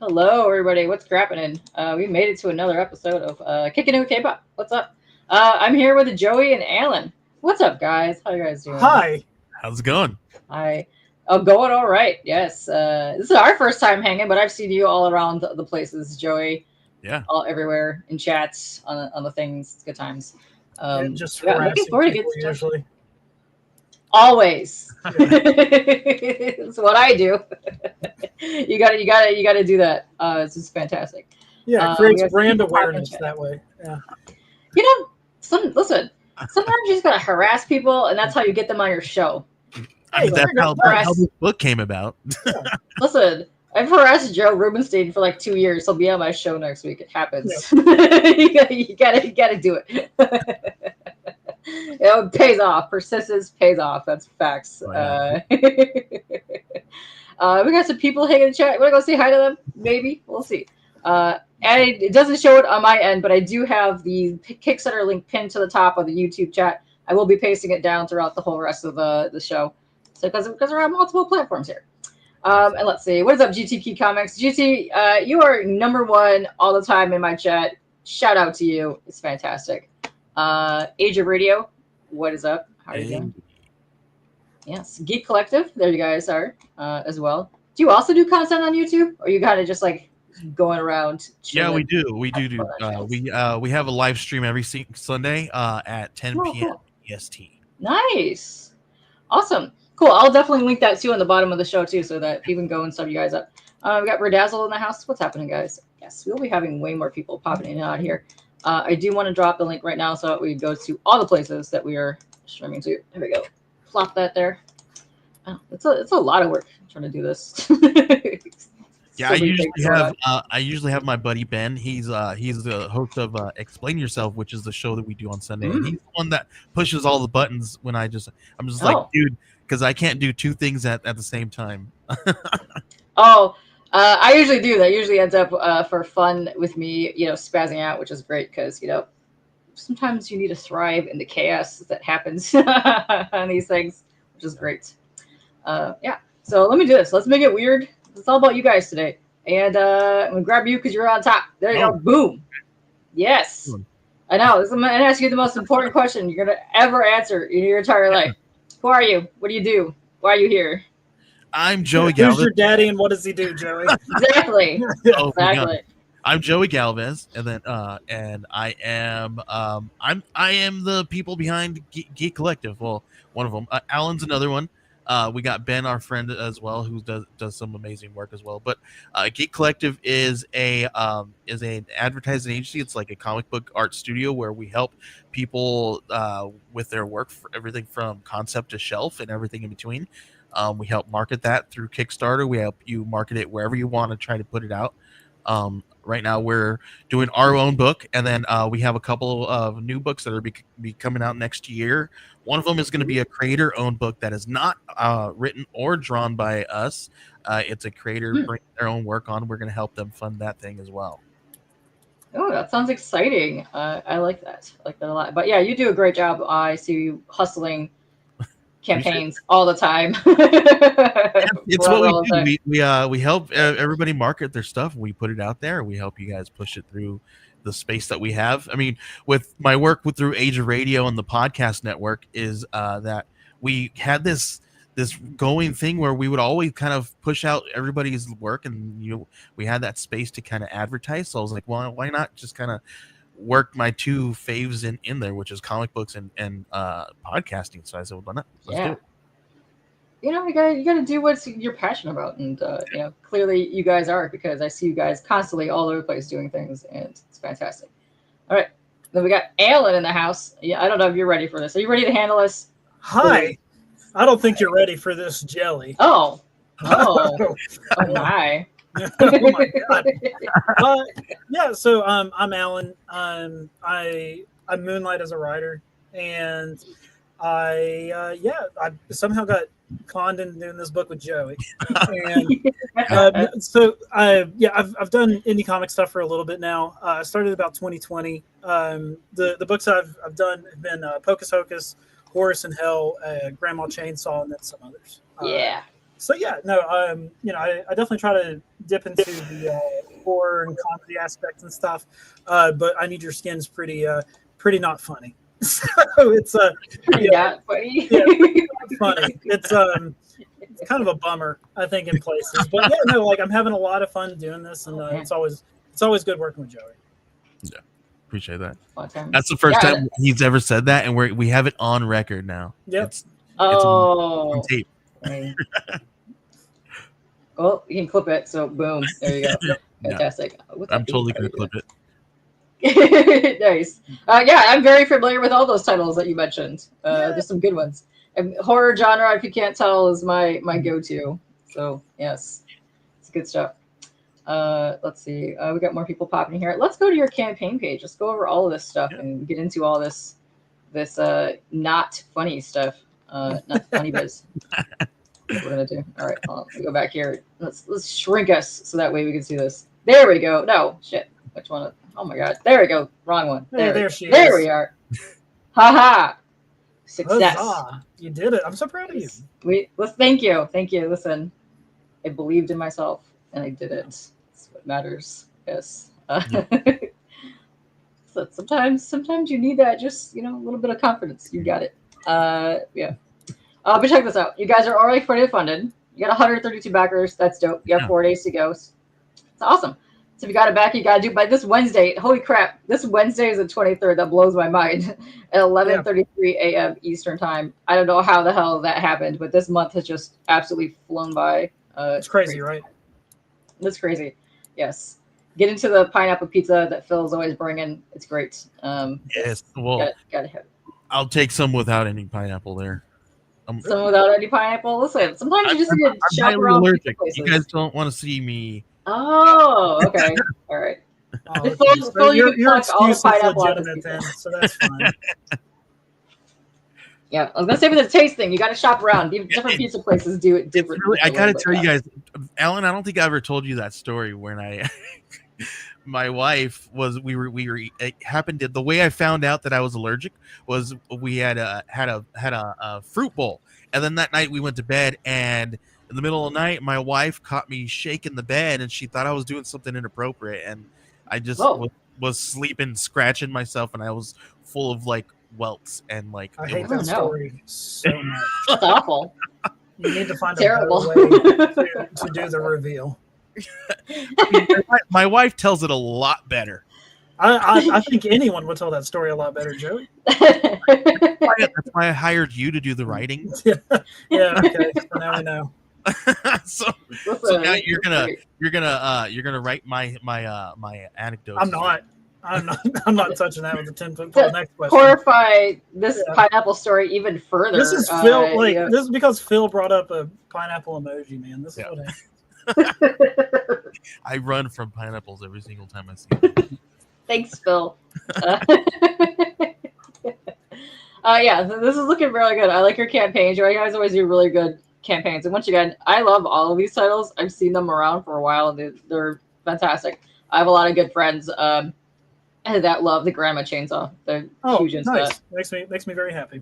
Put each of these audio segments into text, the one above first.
Hello, everybody. What's happening? We made it to another episode of Kickin' with Kpop. What's up? I'm here with Joey and Alan. What's up, guys? How you guys doing? Hi. How's it going? Hi. Oh, going all right. Yes. This is our first time hanging, but I've seen you all around the places, Joey. Yeah. All everywhere in chats on the things. It's good times. Just Yeah, looking harassing forward to people get started. usually. Always. It's what I do. You gotta do that. It's just fantastic. Yeah, it We creates have brand people talking awareness chat. that way. Yeah. You know, sometimes you just gotta harass people, and that's how you get them on your show. I mean, Hey, that's how this book came about. Listen, I've harassed Joe Rubenstein for like 2 years. He'll be on my show next week. It happens. You gotta do it. It pays off. Persistence pays off. That's facts. Oh, yeah. We got some people hanging in the chat. Want to go say hi to them? Maybe. We'll see. And it doesn't show it on my end, but I do have the Kickstarter link pinned to the top of the YouTube chat. I will be pasting it down throughout the whole rest of the show. So because we're on multiple platforms here. And let's see. What is up, GT Key Comics? GT, you are number one all the time in my chat. Shout out to you. It's fantastic. Age of Radio, what is up? How are you doing? Yes. Geek Collective, there you guys are as well. Do you also do content on YouTube? Or you kind of just like going around? Yeah, we do. We do. We have a live stream every Sunday at 10 p.m. EST. Nice. Awesome. Cool. I'll definitely link that too on the bottom of the show too, so that people can go and sub you guys up. We got Redazzle in the house. What's happening, guys? Yes, we'll be having way more people popping in and out here. I do want to drop the link right now so that we go to all the places that we are streaming to. Here we go. Plop that there. Oh, it's a lot of work trying to do this. Yeah, I usually have my buddy Ben. He's the host of Explain Yourself, which is the show that we do on Sunday. And he's the one that pushes all the buttons when I'm just like, dude, because I can't do two things at the same time. I usually do. That usually ends up for fun with me, spazzing out, which is great because, sometimes you need to thrive in the chaos that happens on these things, which is great. Yeah. So let me do this. Let's make it weird. It's all about you guys today. And I'm going to grab you because you're on top. There you go. Boom. Yes. I know. I'm going to ask you the most important question you're going to ever answer in your entire life. Who are you? What do you do? Why are you here? I'm Joey Galvez. Who's your daddy and what does he do, Joey? Exactly. Exactly. I'm Joey Galvez, and then and I am the people behind Geek Collective. Well, one of them. Alan's another one. We got Ben, our friend, as well, who does some amazing work as well. But Geek Collective is an advertising agency. It's like a comic book art studio where we help people with their work, for everything from concept to shelf and everything in between. We help market that through Kickstarter. We help you market it wherever you want to try to put it out. Right now we're doing our own book, and then we have a couple of new books that are be coming out next year. One of them is going to be a creator-owned book that is not written or drawn by us. It's a creator bringing their own work on. We're going to help them fund that thing as well. Oh, that sounds exciting. I like that. I like that a lot. But yeah, you do a great job. I see you hustling campaigns all the time. It's what we do. We help everybody market their stuff. We put it out there. We help you guys push it through the space that we have. I mean, with my work through Age of Radio and the podcast network is that we had this going thing where we would always kind of push out everybody's work, and we had that space to kind of advertise. So I was like, well, why not just kind of work my two faves in there, which is comic books and podcasting. So I said, well, why not? Let's do it. You gotta do what you're passionate about, and clearly you guys are, because I see you guys constantly all over the place doing things, and it's fantastic. All right, then we got Alan in the house. Yeah, I don't know if you're ready for this. Are you ready to handle this? Hi. I don't think you're ready for this jelly. Oh my. Oh my god. Yeah, so I'm Alan. I moonlight as a writer, and I somehow got conned into doing this book with Joey. And I've done indie comic stuff for a little bit now. I started about 2020. The books I've done have been Pocus Hocus, Horus in Hell, Grandma Chainsaw, and then some others. Yeah. So I definitely try to dip into the horror and comedy aspects and stuff. But I Need Your Skin's pretty not funny. So it's Not funny. yeah, not funny. It's kind of a bummer, I think, in places. But yeah, no, like I'm having a lot of fun doing this, and it's always good working with Joey. Yeah, appreciate that. Awesome. That's the first time he's ever said that, and we have it on record now. Yep. It's on tape. Well, you can clip it, so boom, there you go. Fantastic. I'm totally gonna clip it. Nice. Yeah, I'm very familiar with all those titles that you mentioned. There's some good ones. And horror genre, if you can't tell, is my go-to. So yes, it's good stuff. Let's see. We got more people popping in here. Let's go to your campaign page. Let's go over all of this stuff and get into all this not funny stuff. Not funny biz. What we're gonna do. All right, hold on. Let me go back here. Let's shrink us so that way we can see this. There we go. No shit. Which one? Oh my god. There we go. Wrong one. There she is. There we are. Haha. Success. Huzzah. You did it. I'm so proud of you. Thank you. Listen, I believed in myself and I did it. That's what matters. Yes. So sometimes you need that, just a little bit of confidence. You got it. Yeah. But check this out. You guys are already fully funded. You got 132 backers. That's dope. You have 4 days to go. It's awesome. So if you got it back, you got to do by this Wednesday. Holy crap. This Wednesday is the 23rd. That blows my mind. At 11:33 a.m. Eastern time. I don't know how the hell that happened, but this month has just absolutely flown by. It's crazy, right? It's crazy. Yes. Get into the pineapple pizza that Phil's always bringing. It's great. Yes. Well, gotta have it. I'll take some without any pineapple there. Some without any pineapple? Listen, sometimes you just need to shop around allergic. You guys don't want to see me. Oh, okay. All right. Oh, Phil, you your can all the excuse is pineapple on this legitimate pizza. then, so that's fine. Yeah, I was gonna say with the taste thing, you got to shop around. Different pizza places do it differently. Really, I gotta tell you guys, Alan. I don't think I ever told you that story when my wife was. We were. It happened. The way I found out that I was allergic was we had a fruit bowl, and then that night we went to bed, and in the middle of the night, my wife caught me shaking the bed, and she thought I was doing something inappropriate, and I just was sleeping, scratching myself, and I was full of welts and I hate that story so much. That's awful. You need to find Terrible. a better way to do the reveal. I mean, my wife tells it a lot better. I think anyone would tell that story a lot better, Joey. That's why I hired you to do the writing. Yeah. Okay. So now we know. so now you're gonna write my anecdotes. I'm not touching that with a 10-foot pole. Next question. Horrify this pineapple story even further. This is Phil. This is because Phil brought up a pineapple emoji, man. This is what happened. I run from pineapples every single time I see them. Thanks, Phil. Yeah, so this is looking really good. I like your campaigns. You guys always do really good campaigns. And once again, I love all of these titles. I've seen them around for a while, and they're fantastic. I have a lot of good friends that love the Grandma Chainsaw. They're huge into nice. that. Makes me very happy.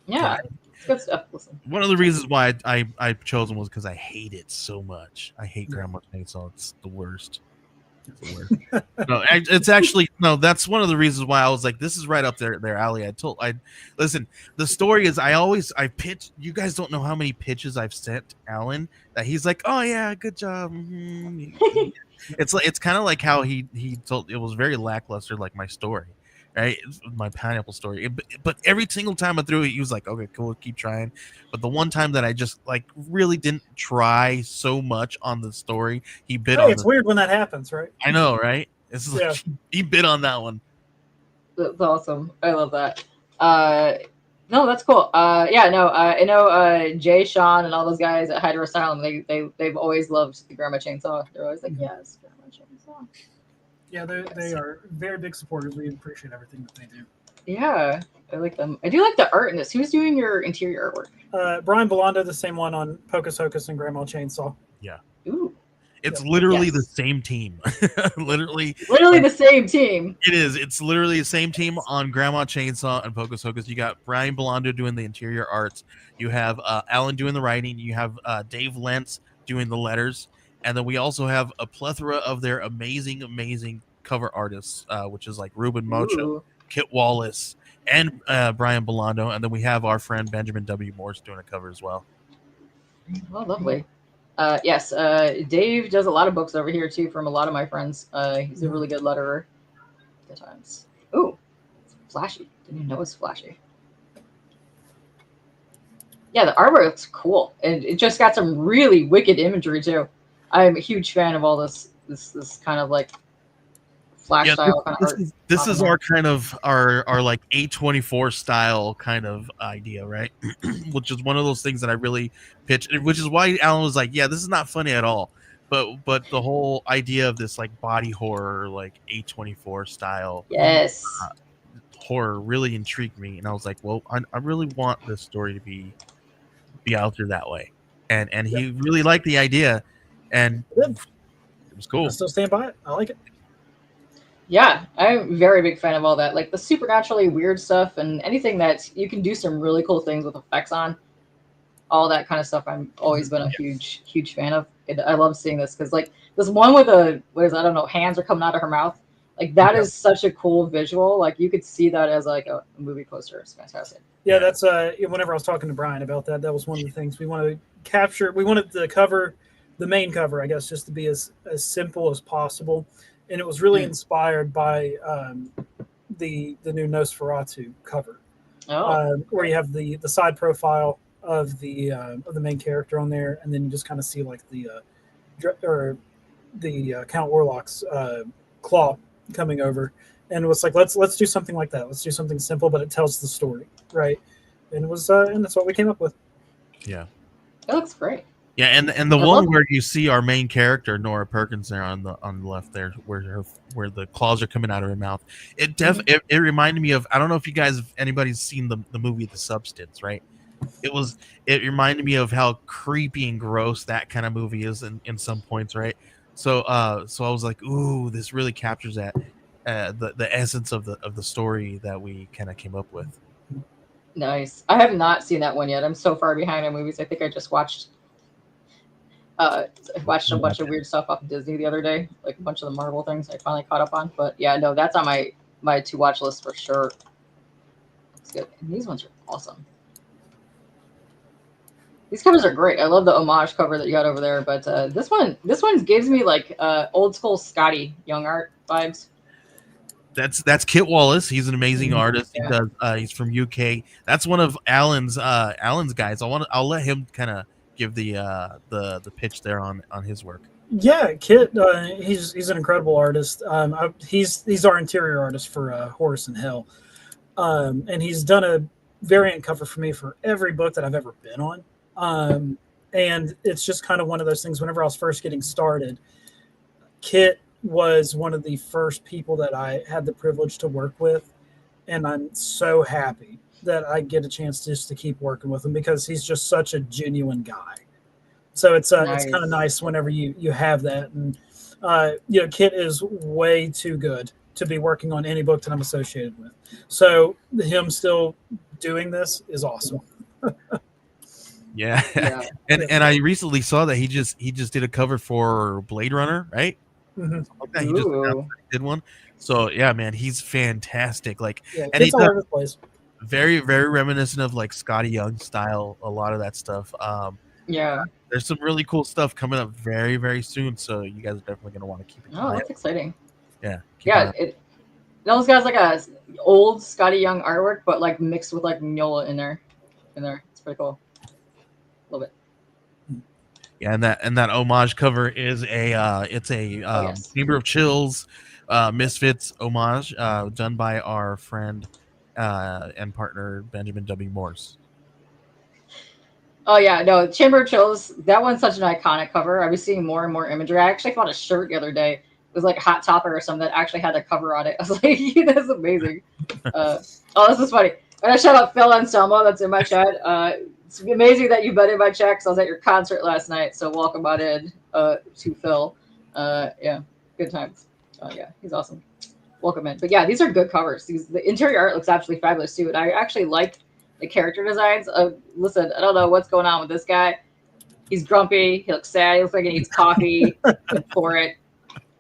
Yeah, it's good stuff. Listen. One of the reasons why I chose them was because I hate it so much. I hate Grandma Chainsaw. It's the worst. No, it's actually no. That's one of the reasons why I was like, this is right up their alley. Listen. The story is I pitch. You guys don't know how many pitches I've sent Alan that he's like, oh yeah, good job. Mm-hmm. It's kind of like how he told it was very lackluster, like my story, right? My pineapple story. But every single time I threw it, he was like, okay, cool, keep trying. But the one time that I just really didn't try so much on the story, he bit on. It's weird when that happens, right? I know, right? It's like he bit on that one. That's awesome. I love that. No, that's cool. I know Jay, Sean, and all those guys at Hydro Asylum. They've always loved the Grandma Chainsaw. They're always like, yes, Grandma Chainsaw. Yeah, they are very big supporters. We appreciate everything that they do. Yeah, I like them. I do like the art in this. Who's doing your interior artwork? Brian Belando, the same one on Pocus Hocus and Grandma Chainsaw. Yeah. Ooh. It's literally the same team. literally the same team. It is. It's literally the same team on Grandma Chainsaw and Pocus Hocus. You got Brian Belando doing the interior arts. You have Alan doing the writing. You have Dave Lentz doing the letters. And then we also have a plethora of their amazing cover artists, which is like Ruben Mocha, Ooh. Kit Wallace, and Brian Belando. And then we have our friend Benjamin W. Morse doing a cover as well. Oh, lovely. Yes, Dave does a lot of books over here too from a lot of my friends. He's a really good letterer at times. Ooh, it's flashy. Didn't even know it was flashy. Yeah, the artwork looks cool, and it just got some really wicked imagery too. I'm a huge fan of all this kind of like flash style kind of art. This is our kind of our like A24 style kind of idea, right? Which is one of those things that I really pitch, which is why Alan was like, yeah, this is not funny at all. But the whole idea of this like body horror, like A24 style Yes. Horror really intrigued me, and I was like, well, I really want this story to be out there that way. And he really liked the idea, and it was cool. I still stand by it. I like it. Yeah, I'm a very big fan of all that, like the supernaturally weird stuff and anything that you can do some really cool things with effects on. All that kind of stuff I'm always been a huge fan of. I love seeing this because like this one with I don't know, hands are coming out of her mouth. Like that is such a cool visual. Like you could see that as like a movie poster. It's fantastic. Yeah, that's whenever I was talking to Brian about that, that was one of the things we wanted to capture. We wanted the cover, the main cover, I guess, just to be as simple as possible. And it was really inspired by the new Nosferatu cover, where you have the side profile of the main character on there, and then you just kind of see like the Count Orlok's claw coming over, and it was like let's do something like that. Let's do something simple, but it tells the story, right? And it was and that's what we came up with. Yeah, it looks great. Yeah, and the one where you see our main character Nora Perkins there on the left there, where the claws are coming out of her mouth. It reminded me of, I don't know if you guys, if anybody's seen the movie The Substance, right? It reminded me of how creepy and gross that kind of movie is in some points, right? So I was like, ooh, this really captures that the essence of the story that we kind of came up with. Nice. I have not seen that one yet. I'm so far behind on movies. I think I just watched a bunch of weird stuff off of Disney the other day, like a bunch of the Marvel things I finally caught up on. But yeah, no, that's on my to watch list for sure. Looks good. And these ones are awesome. These covers are great. I love the homage cover that you got over there, but this one gives me like old school Scotty Young art vibes. That's Kit Wallace. He's an amazing artist. He does. He's from UK. That's one of Alan's guys. I'll let him kind of give the pitch there on his work. Yeah, Kit. He's an incredible artist. He's our interior artist for Horus and Hell, and he's done a variant cover for me for every book that I've ever been on. And it's just kind of one of those things. Whenever I was first getting started, Kit was one of the first people that I had the privilege to work with, and I'm so happy that I get a chance just to keep working with him because he's just such a genuine guy. So it's Nice. It's kind of nice whenever you have that. And Kit is way too good to be working on any book that I'm associated with. So him still doing this is awesome. Yeah. And I recently saw that he just did a cover for Blade Runner, right? Mm-hmm. Okay, he just did one. So yeah, man, he's fantastic. Like, yeah, and he's all over the place. Very, very reminiscent of like Scotty Young style. A lot of that stuff. There's some really cool stuff coming up very, very soon. So you guys are definitely gonna want to keep it. Oh, that's exciting. Yeah. It almost got like a old Scotty Young artwork, but like mixed with like Mignola in there. It's pretty cool. Love it. Yeah, and that homage cover is Chamber of Chills Misfits homage done by our friend and partner Benjamin W. Morse. Oh yeah, no, Chamber of Chills, that one's such an iconic cover. I was seeing more and more imagery. I actually found a shirt the other day. It was like Hot Topper or something that actually had a cover on it. I was like, that's amazing. This is funny. And I shout out Phil Anselmo that's in my chat. It's amazing that you've been in my chat because I was at your concert last night. So welcome on in to Phil. Yeah, good times. Yeah, he's awesome. Welcome in. But yeah, these are good covers. The interior art looks absolutely fabulous too. And I actually like the character designs. Listen, I don't know what's going on with this guy. He's grumpy. He looks sad. He looks like he needs coffee. Pour it.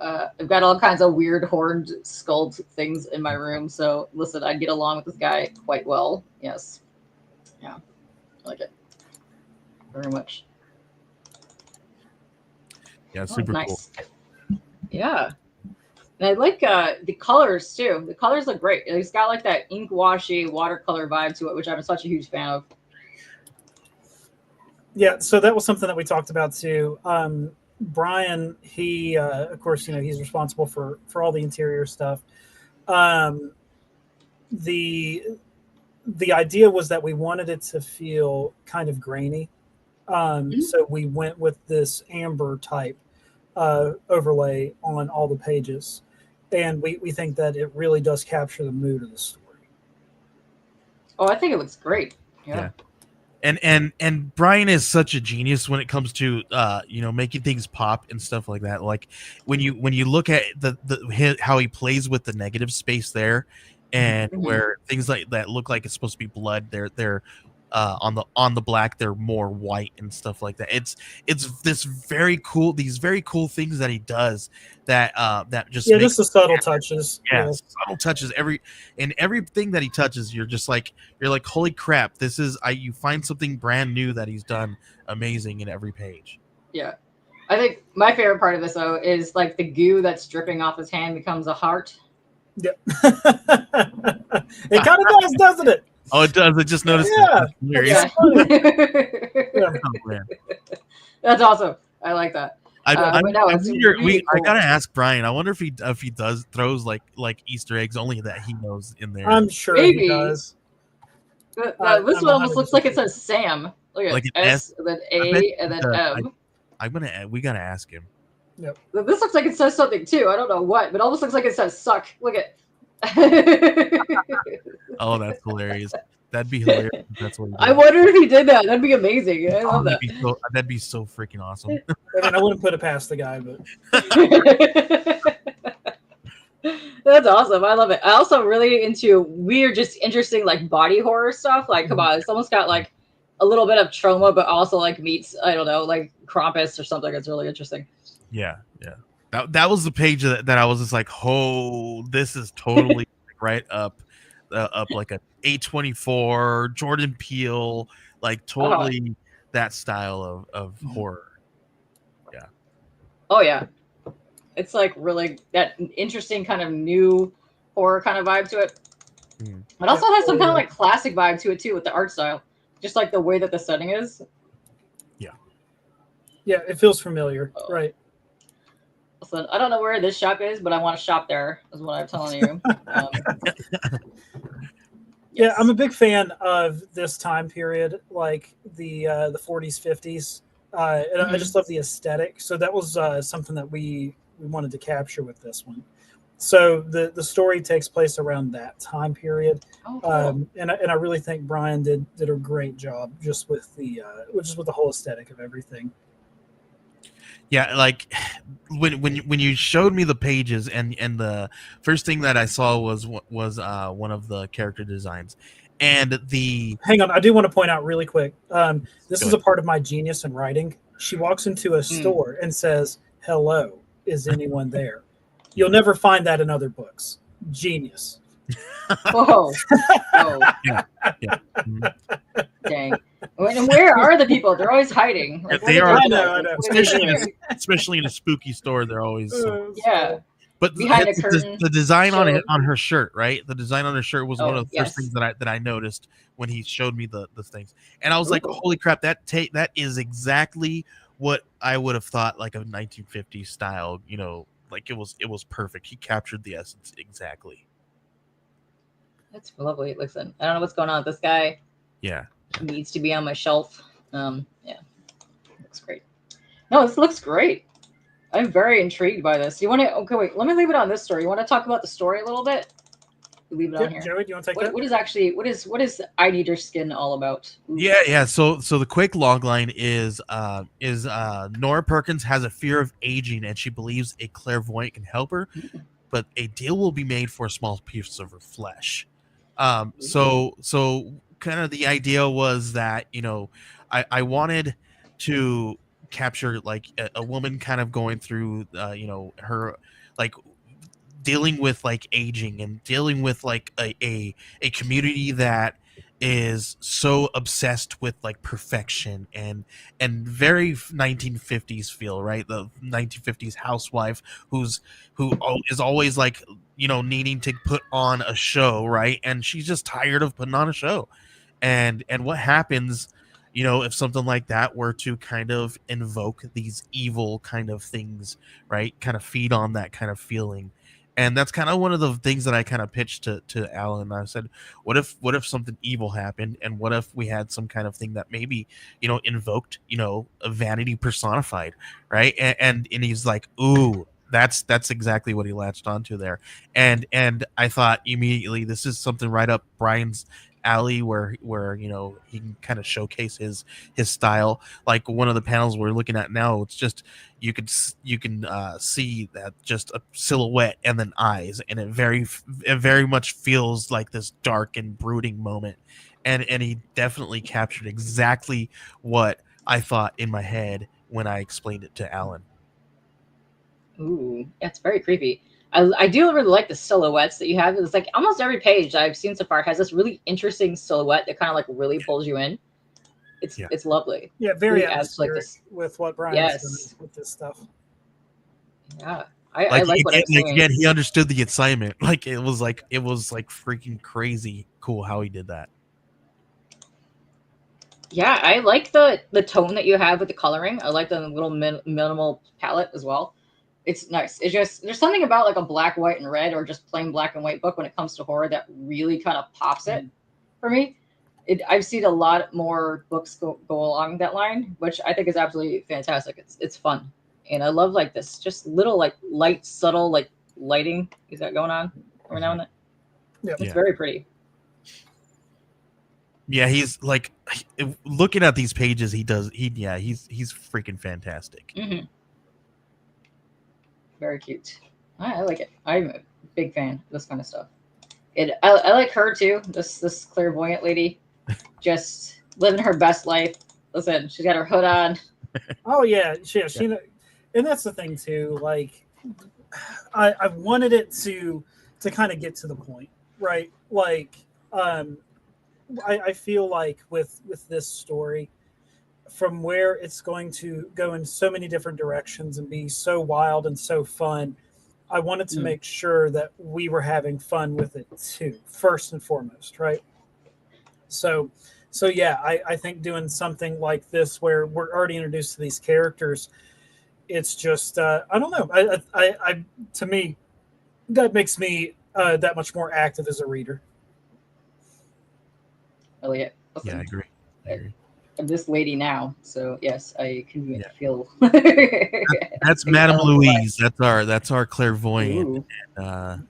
I've got all kinds of weird horned skulled things in my room. So listen, I get along with this guy quite well. Yes. Yeah. I like it very much. Yeah, super nice. cool. Yeah. And I like the colors too. The colors look great. It's got like that ink washy watercolor vibe to it, which I'm such a huge fan of. Yeah, so that was something that we talked about too. Brian, he of course, he's responsible for all the interior stuff. The idea was that we wanted it to feel kind of grainy. So we went with this amber type overlay on all the pages. And we think that it really does capture the mood of the story. Oh, I think it looks great. Yeah. And Brian is such a genius when it comes to making things pop and stuff like that. Like when you look at how he plays with the negative space there, and where things like that look like it's supposed to be blood, they're on the black, they're more white and stuff like that. It's these very cool things that he does that just just the subtle touches. Yeah, subtle touches. Everything that he touches, you're like, holy crap, this is you find something brand new that he's done amazing in every page. Yeah. I think my favorite part of this though is like the goo that's dripping off his hand becomes a heart. Yep. It kind of does, doesn't it? Oh, it does. I just noticed. Yeah. Oh, man. That's awesome. I like that. I gotta ask Brian. I wonder if he throws like Easter eggs only that he knows in there. I'm sure Maybe. He does. This one almost looks like it says Sam. Look at like S, and then A, and then M. We gotta ask him. Yep. This looks like it says something too. I don't know what, but it almost looks like it says suck. Look at. Oh, that's hilarious. That'd be hilarious. That's what I wonder if he did that. That'd be amazing. I love that. That'd be so freaking awesome. I mean, I wouldn't put it past the guy, but that's awesome. I love it. I also really into weird, just interesting like body horror stuff. Like, come on, it's almost got like a little bit of trauma, but also like meets, I don't know, like Krampus or something. It's really interesting. Yeah. That was the page that I was just like, oh, this is totally right up like a A24 Jordan Peele, like totally that style of horror. Yeah. Oh yeah, it's like really that interesting kind of new horror kind of vibe to it. It also has some kind of like classic vibe to it too with the art style, just like the way that the setting is. Yeah, it feels familiar, right? Listen, I don't know where this shop is, but I want to shop there, is what I'm telling you. Yeah, I'm a big fan of this time period, like the 40s, 50s. And I just love the aesthetic. So that was something that we wanted to capture with this one. So the story takes place around that time period. Oh, cool. And I really think Brian did a great job just with the whole aesthetic of everything. Yeah, like when you showed me the pages and the first thing that I saw was one of the character designs, and hang on, I do want to point out really quick. This is a part of my genius in writing. She walks into a store and says, "Hello, is anyone there?" You'll never find that in other books. Genius. Whoa. Yeah. Dang. And where are the people? They're always hiding. Like, they are. I know. Especially in a spooky store, they're always. Yeah. But behind a curtain. The design on her shirt, right? The design on her shirt was one of the first things that I noticed when he showed me the things, and I was like, "Holy crap! That is exactly what I would have thought, like a 1950s style. Like it was perfect. He captured the essence exactly." That's lovely. Listen, I don't know what's going on with this guy. Yeah. He needs to be on my shelf. Yeah. Looks great. No, this looks great. I'm very intrigued by this. You want to? Okay, wait. Let me leave it on this story. You want to talk about the story a little bit? Leave it on here. Joey, do you want to take that? What is I Need Your Skin all about? Yeah. So the quick logline is Nora Perkins has a fear of aging and she believes a clairvoyant can help her, but a deal will be made for a small piece of her flesh. So kind of the idea was that I wanted to capture like a woman kind of going through her like dealing with like aging and dealing with like a community that is so obsessed with like perfection and very 1950s feel, right? The 1950s housewife is always like needing to put on a show, right? And she's just tired of putting on a show. And what happens if something like that were to kind of invoke these evil kind of things, right? Kind of feed on that kind of feeling. And that's kind of one of the things that I kind of pitched to Alan. I said, what if something evil happened, and what if we had some kind of thing that maybe invoked a vanity personified, right? And he's like, ooh, that's exactly what he latched onto there. And I thought immediately, this is something right up Brian's alley, where he can kind of showcase his style. Like one of the panels we're looking at now, it's just you can see that just a silhouette and then eyes, and it very much feels like this dark and brooding moment. And he definitely captured exactly what I thought in my head when I explained it to Alan. Ooh, that's very creepy. I do really like the silhouettes that you have. It's like almost every page that I've seen so far has this really interesting silhouette that kind of like really pulls you in. It's lovely. Yeah, very Really adds to, like, atmospheric this. with what Brian's Yes. doing with this stuff. Yeah, I like what I'm seeing. Again, he understood the assignment. Like it was like freaking crazy cool how he did that. Yeah, I like the tone that you have with the coloring. I like the little minimal palette as well. It's nice. It's just there's something about like a black, white, and red, or just plain black and white book when it comes to horror that really kind of pops it for me. I've seen a lot more books go along that line, which I think is absolutely fantastic. It's fun, and I love like this just little like light, subtle like lighting is that going on every now and then. Yeah, It's very pretty. Yeah, he's like looking at these pages. He's freaking fantastic. Mm-hmm. Very cute. I like it. I'm a big fan of this kind of stuff. I like her too. This clairvoyant lady, just living her best life. Listen, she's got her hood on. Oh yeah, she, and that's the thing too. Like, I wanted it to kind of get to the point, right? Like, I feel like with this story, from where it's going to go in so many different directions and be so wild and so fun, I wanted to make sure that we were having fun with it too, first and foremost, right? So yeah, I think doing something like this where we're already introduced to these characters, it's just I don't know. I to me, that makes me that much more active as a reader. Elliot. Yeah, I agree. I'm this lady now, so yes, I can feel. That's Madame Louise. That's our clairvoyant, and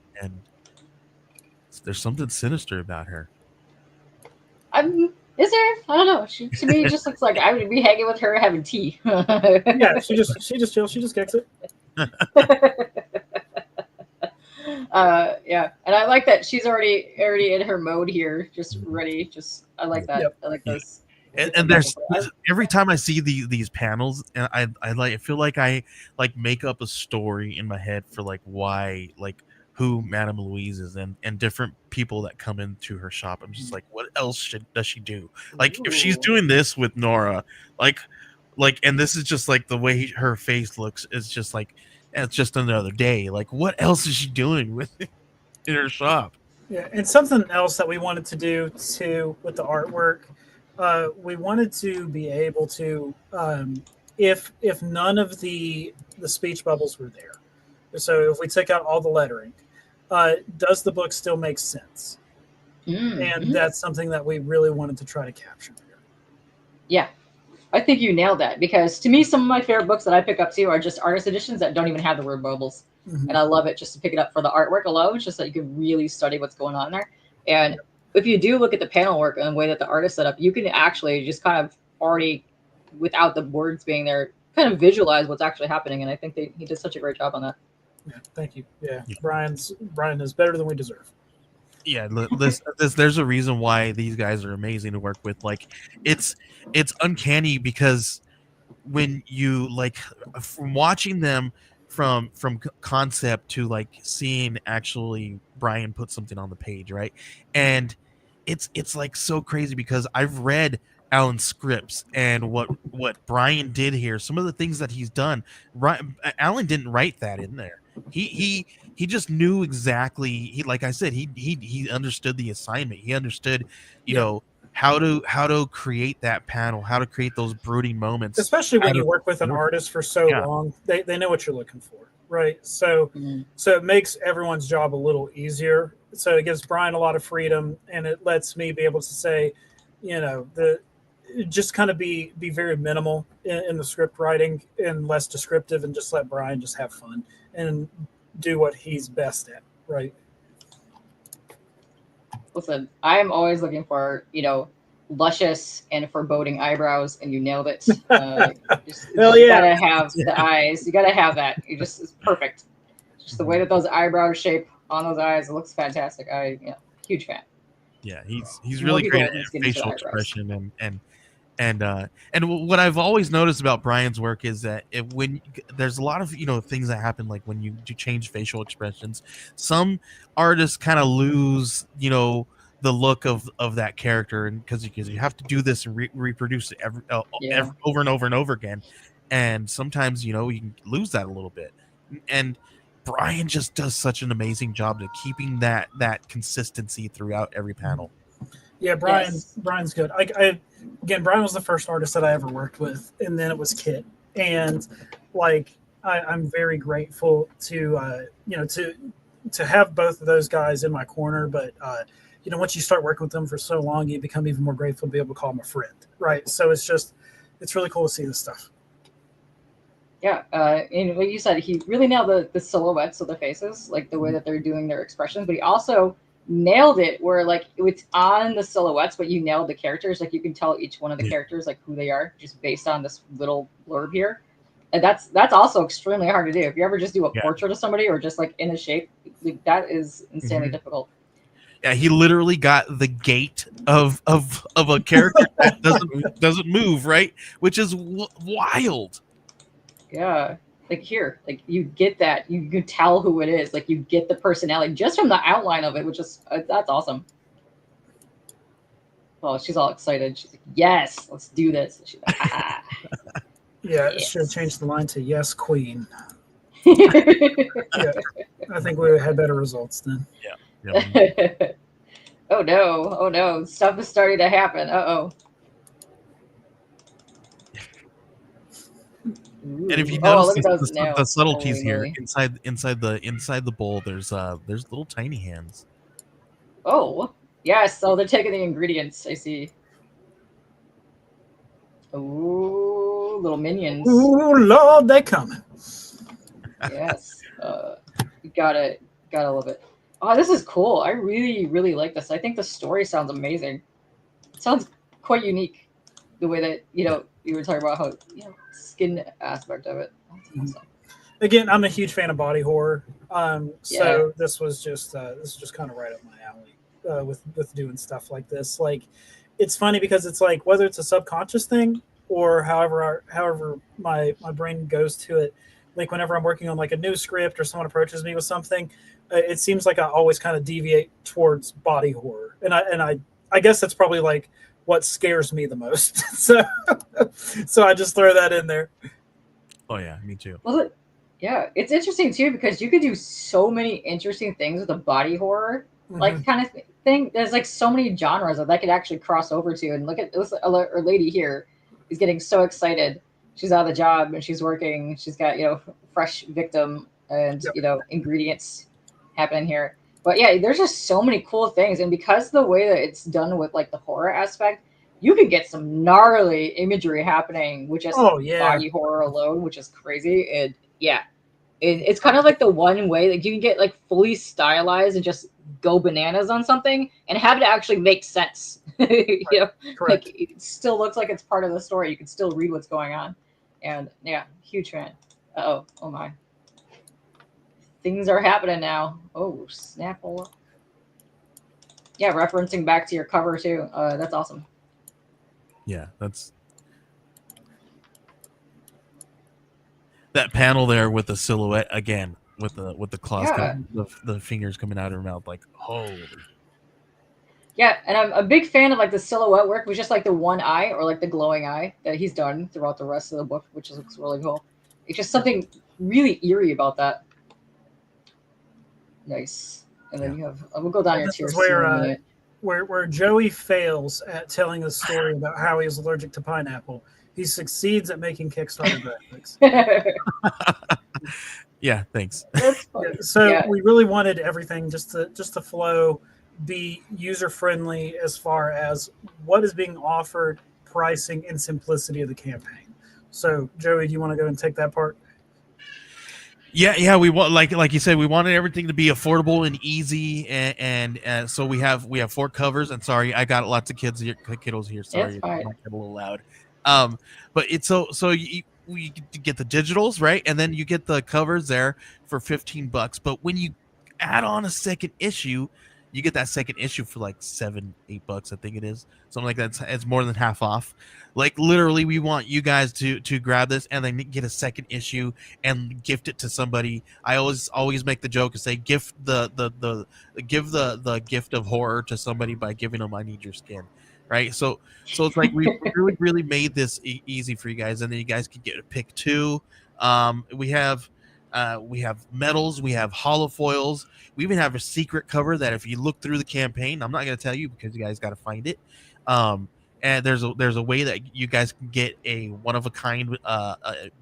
there's something sinister about her. Is there? I don't know. She to me just looks like I would be hanging with her having tea. Yeah, she just chills. She just kicks it. Yeah, and I like that she's already in her mode here, just ready. Just I like that. Yep. I like this. And there's every time I see these panels, and I feel like I like make up a story in my head for like why, like who Madame Louise is, and different people that come into her shop. I'm just like, what else does she do? Like if she's doing this with Nora, like, and this is just like the way her face looks is just like it's just another day. Like what else is she doing with in her shop? Yeah, and something else that we wanted to do too with the artwork. We wanted to be able to, if none of the speech bubbles were there, so if we took out all the lettering, does the book still make sense? And that's something that we really wanted to try to capture here. Yeah, I think you nailed that, because to me, some of my favorite books that I pick up too are just artist editions that don't even have the word bubbles. And I love it just to pick it up for the artwork alone, just so you can really study what's going on there. And if you do look at the panel work and the way that the artist set up, you can actually just kind of already, without the words being there, kind of visualize what's actually happening. And I think he did such a great job on that. Yeah, thank you. Yeah, Brian is better than we deserve. Yeah, there's a reason why these guys are amazing to work with. Like it's uncanny because when you like from watching them from concept to like seeing actually Brian put something on the page, right? And it's like so crazy because I've read Alan's scripts and what Brian did here, some of the things that he's done. Alan didn't write that in there. He just knew exactly. He, like I said, he understood the assignment. He understood, you Yeah. know, how to create that panel, how to create those brooding moments. Especially when out you of- work with an artist for so Yeah. long, they know what you're looking for, right? So Mhm. so it makes everyone's job a little easier. So it gives Brian a lot of freedom, and it lets me be able to say, you know, the just kind of be very minimal in the script writing and less descriptive, and just let Brian just have fun and do what he's best at, right? Listen, I am always looking for, luscious and foreboding eyebrows, and you nailed it. Hell You yeah. gotta have the eyes. You gotta have that. It's perfect. Just the way that those eyebrows shape on those eyes, it looks fantastic. Huge fan. Yeah, he's More really people great need to at get into the facial eyebrows. expression and what I've always noticed about Brian's work is that when there's a lot of things that happen like when you do change facial expressions, some artists kind of lose the look of that character, and because you have to do this and reproduce it Yeah. over and over and over again, and sometimes you can lose that a little bit, and Brian just does such an amazing job of keeping that consistency throughout every panel. Yeah, Yes. Brian's good. I again, Brian was the first artist that I ever worked with, and then it was Kit, and like I'm very grateful to to have both of those guys in my corner. But once you start working with them for so long, you become even more grateful to be able to call them a friend, right? So it's really cool to see this stuff. Yeah, and like you said, he really nailed the silhouettes of the faces, like the way that they're doing their expressions. But he also nailed it where like it's on the silhouettes, but you nailed the characters. Like you can tell each one of the Yeah. characters like who they are just based on this little blurb here. And that's also extremely hard to do. If you ever just do a Yeah. portrait of somebody or just like in a shape, like, that is insanely Mhm. difficult. Yeah, he literally got the gait of a character that doesn't move, right? Which is wild. Yeah. Like here, like you get that, you can tell who it is. Like you get the personality just from the outline of it, which is that's awesome. Oh, she's all excited. She's like, "Yes, let's do this." She's like, "Ah, Yeah, should have changed yes." the line to "Yes, Queen." Yeah, I think we had better results then. Yeah. Oh no! Oh no! Stuff is starting to happen. Uh And if you oh. Oh, notice look at those the nails! subtleties Holy here moly! inside the bowl, there's little tiny hands. Oh yes! So they're taking the ingredients. I see. Ooh, little minions. Oh Lord, they coming. Yes. You gotta love it. Oh, this is cool. I really like this. I think the story sounds amazing. It sounds quite unique. The way that you were talking about how skin aspect of it. That's awesome. Again, I'm a huge fan of body horror. Yeah. So this is just kind of right up my alley with doing stuff like this. Like, it's funny because it's like whether it's a subconscious thing or however my brain goes to it. Like whenever I'm working on like a new script or someone approaches me with something, it seems like I always kind of deviate towards body horror, and I guess that's probably like what scares me the most. So I just throw that in there. Oh yeah, me too. Well, yeah, it's interesting too because you could do so many interesting things with a body horror Mhm. like kind of thing. There's like so many genres that could actually cross over to. And look at this, our lady here is getting so excited. She's out of the job and she's working. She's got fresh victim and Yep. ingredients happening here. But yeah, there's just so many cool things, and because the way that it's done with like the horror aspect, you could get some gnarly imagery happening with just Oh yeah. body horror alone, which is crazy. And yeah, it's kind of like the one way like you can get like fully stylized and just go bananas on something and have it actually make sense. Like Correct. it still looks like it's part of the story. You can still read what's going on. And yeah, huge fan. Oh my. Things are happening now. Oh, Snapple. Yeah, referencing back to your cover too. That's awesome. Yeah, that's that panel there with the silhouette again, with the claws, Yeah. the fingers coming out of her mouth, like holy. Yeah, and I'm a big fan of like the silhouette work with just like the one eye or like the glowing eye that he's done throughout the rest of the book, which looks really cool. It's just something really eerie about that. Nice. And then Yeah. you have we'll go down And your this tier is C in a where minute. where Joey fails at telling a story about how he is allergic to pineapple. He succeeds at making Kickstarter graphics. Yeah, thanks. That's Yeah, funny. so Yeah. we really wanted everything just to flow, be user friendly as far as what is being offered, pricing, and simplicity of the campaign. So, Joey, do you want to go and take that part? Yeah, we want like you said, we wanted everything to be affordable and easy, and so we have 4 covers. And sorry, I got lots of kiddos here. It's Sorry, it fine. might get a little loud. But it's so you get the digitals, right, and then you get the covers there for $15. But when you add on a second issue, you get that second issue for like $7-8, I think it is, something like that. It's more than half off. Like literally, we want you guys to grab this and then get a second issue and gift it to somebody. I always make the joke and say gift give the gift of horror to somebody by giving them I need your skin, right? So it's like we really made this easy for you guys, and then you guys can get a pick 2. We have medals, we have hollow foils, we even have a secret cover that if you look through the campaign, I'm not going to tell you because you guys got to find it. And there's a way that you guys can get a one of a kind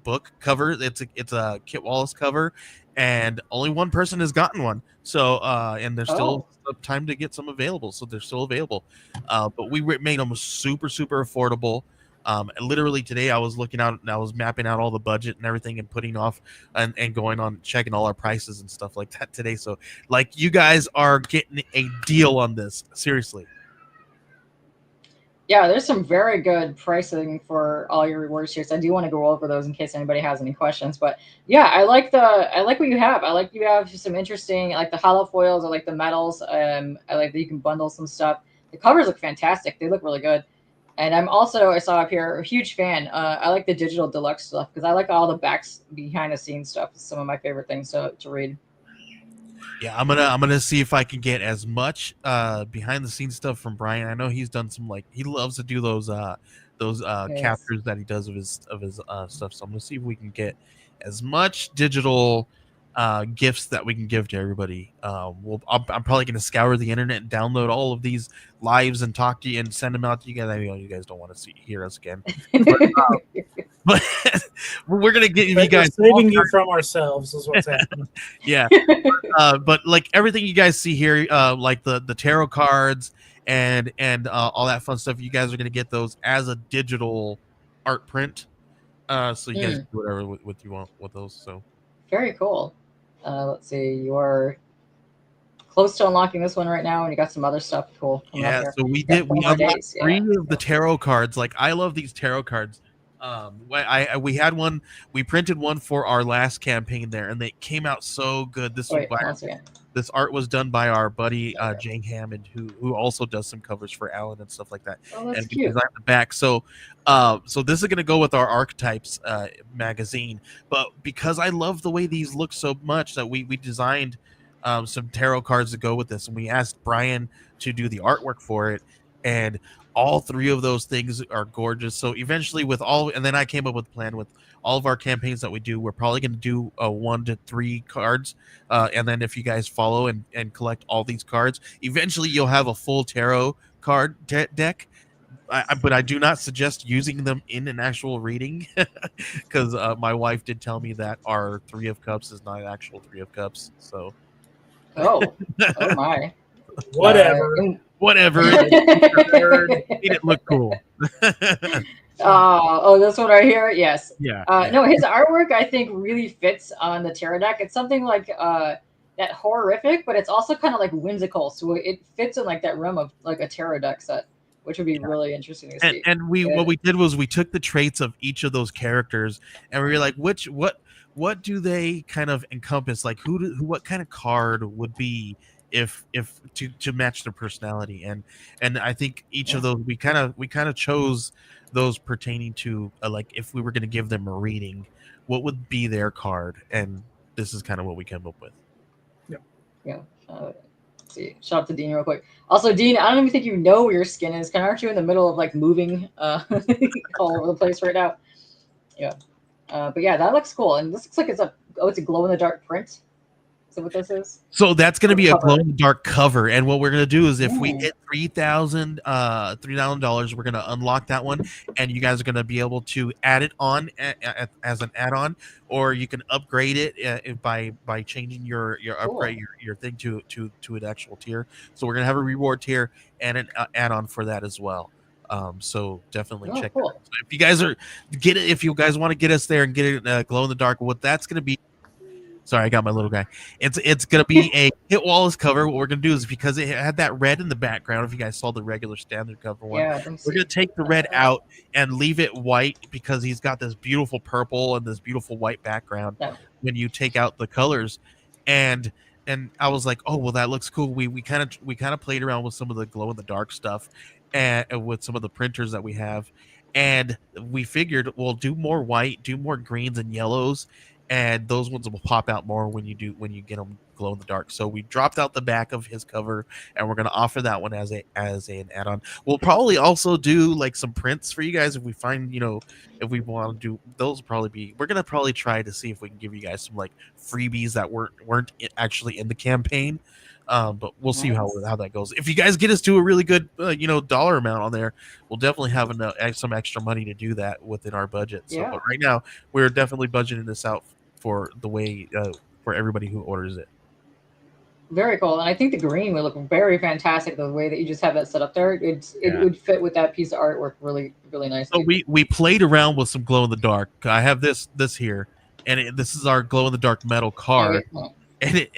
book cover. It's a Kit Wallace cover, and only one person has gotten one. So and there's still time to get some available. So they're still available. But we made them super affordable. Literally today I was looking out and I was mapping out all the budget and everything and putting off and going on checking all our prices and stuff like that today. So like you guys are getting a deal on this. Seriously. Yeah, there's some very good pricing for all your rewards tiers. I do want to go over those in case anybody has any questions. But yeah, I like what you have. I like you have some interesting like the hollow foils. I like the metals. I like that you can bundle some stuff. The covers look fantastic. They look really good. And I'm also I saw up here a huge fan. I like the digital deluxe stuff because I like all the backs behind the scenes stuff. It's some of my favorite things to read. Yeah, I'm gonna see if I can get as much behind the scenes stuff from Brian. I know he's done some like he loves to do those Yes. captures that he does of his stuff. So I'm gonna see if we can get as much digital gifts that we can give to everybody. I'm probably gonna scour the internet and download all of these lives and talk to you and send them out to you guys. I know you guys don't want to hear us again, but we're gonna give you guys saving you from ourselves is what's happening. Yeah. But like everything you guys see here, like the tarot cards and all that fun stuff, you guys are gonna get those as a digital art print. So you guys can do whatever with you want with those. So Very cool. Let's see, you're close to unlocking this one right now, and you got some other stuff cool coming up yeah, here. so we Yeah, did 4 we more unlocked days. 3 Yeah. of the tarot cards. Like I love these tarot cards. We had one, we printed one for our last campaign there, and they came out so good. Wait, once again. This art was done by our buddy Jane Hammond, who also does some covers for Alan and stuff like that. Oh, that's And cute. designed the back. So this is going to go with our Archetypes magazine. But because I love the way these look so much, that we designed some tarot cards to go with this, and we asked Brian to do the artwork for it. And all 3 of those things are gorgeous. So eventually, and then I came up with a plan with all of our campaigns that we do. We're probably going to do 1 to 3 cards, and then if you guys follow and collect all these cards, eventually you'll have a full tarot card deck. But I do not suggest using them in an actual reading because my wife did tell me that our 3 of Cups is not actual 3 of Cups. So Oh my. Whatever. Whatever. It didn't look cool. Oh, this one right here. Yes. Yeah. No, his artwork I think really fits on the tarot deck. It's something like that horrific, but it's also kind of like whimsical. So it fits in like that realm of like a tarot deck set, which would be really interesting to see. And what we did was we took the traits of each of those characters and we were like, what do they kind of encompass? Like what kind of card would be if to match their personality? And I think each of those we kind of chose those pertaining to like if we were going to give them a reading, what would be their card, and this is kind of what we came up with. Yeah. Let's see. Shout out to Dean real quick. Also, Dean, I don't even think you know where your skin is. Kind of aren't you in the middle of like moving all over the place right now? Yeah. But yeah, that looks cool. And this looks like it's a glow in the dark print. Is that what this is? So that's going to be a Cover. glow in the dark cover, and what we're going to do is if we Ooh. hit $3,000, we're going to unlock that one, and you guys are going to be able to add it on as an add-on, or you can upgrade it by changing your upgrade Cool. your thing to an actual tier. So we're going to have a reward tier and an add-on for that as well. So definitely Oh, check cool. that out. So if you guys want to get us there and get it glow in the dark, what that's going to be. Sorry, I got my little guy. It's gonna be a Hit Wallace cover. What we're gonna do is because it had that red in the background. If you guys saw the regular standard cover one, Yeah, let me we're see. gonna take the red out and leave it white because he's got this beautiful purple and this beautiful white background. No. When you take out the colors, and I was like, oh well, that looks cool. We kind of played around with some of the glow in the dark stuff, and with some of the printers that we have, and we figured we'll do more white, do more greens and yellows, and those ones will pop out more when you get them glow in the dark. So we dropped out the back of his cover, and we're going to offer that one as an add-on. We'll probably also do like some prints for you guys if we find, if we want to do those. We're going to probably try to see if we can give you guys some like freebies that weren't actually in the campaign. But we'll see how that goes. If you guys get us to a really good dollar amount on there, we'll definitely have some extra money to do that within our budget. So Yeah. but right now we're definitely budgeting this out for the way for everybody who orders it. Very cool. And I think the green would look very fantastic the way that you just have that set up there. It would fit with that piece of artwork really, really nicely. So we played around with some glow in the dark. I have this here, and this is our glow in the dark metal card, and it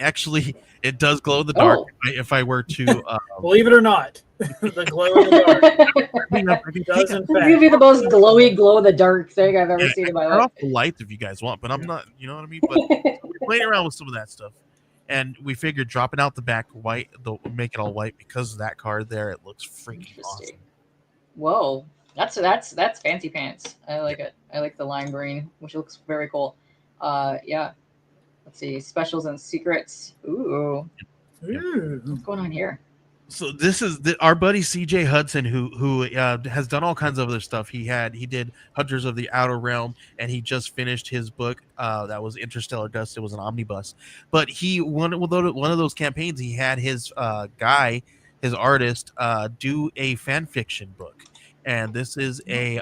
does glow in the dark. If I were to believe it or not, the glow in the dark does in fact give you the most glowy glow in the dark thing I've ever seen in my life. Turn off the lights if you guys want, but I'm not. You know what I mean? But we're playing around with some of that stuff. And we figured dropping out the back white, make it all white because of that card there. It looks freaking awesome. Whoa, that's fancy pants. I like it. I like the lime green, which looks very cool. Yeah. Let's see, specials and secrets. Ooh. What's going on here? So this is our buddy CJ Hudson, who has done all kinds of other stuff. He did Hunters of the Outer Realm, and he just finished his book that was Interstellar Dust. It was an omnibus, but he one of those campaigns. He had his his artist, do a fan fiction book, and this is a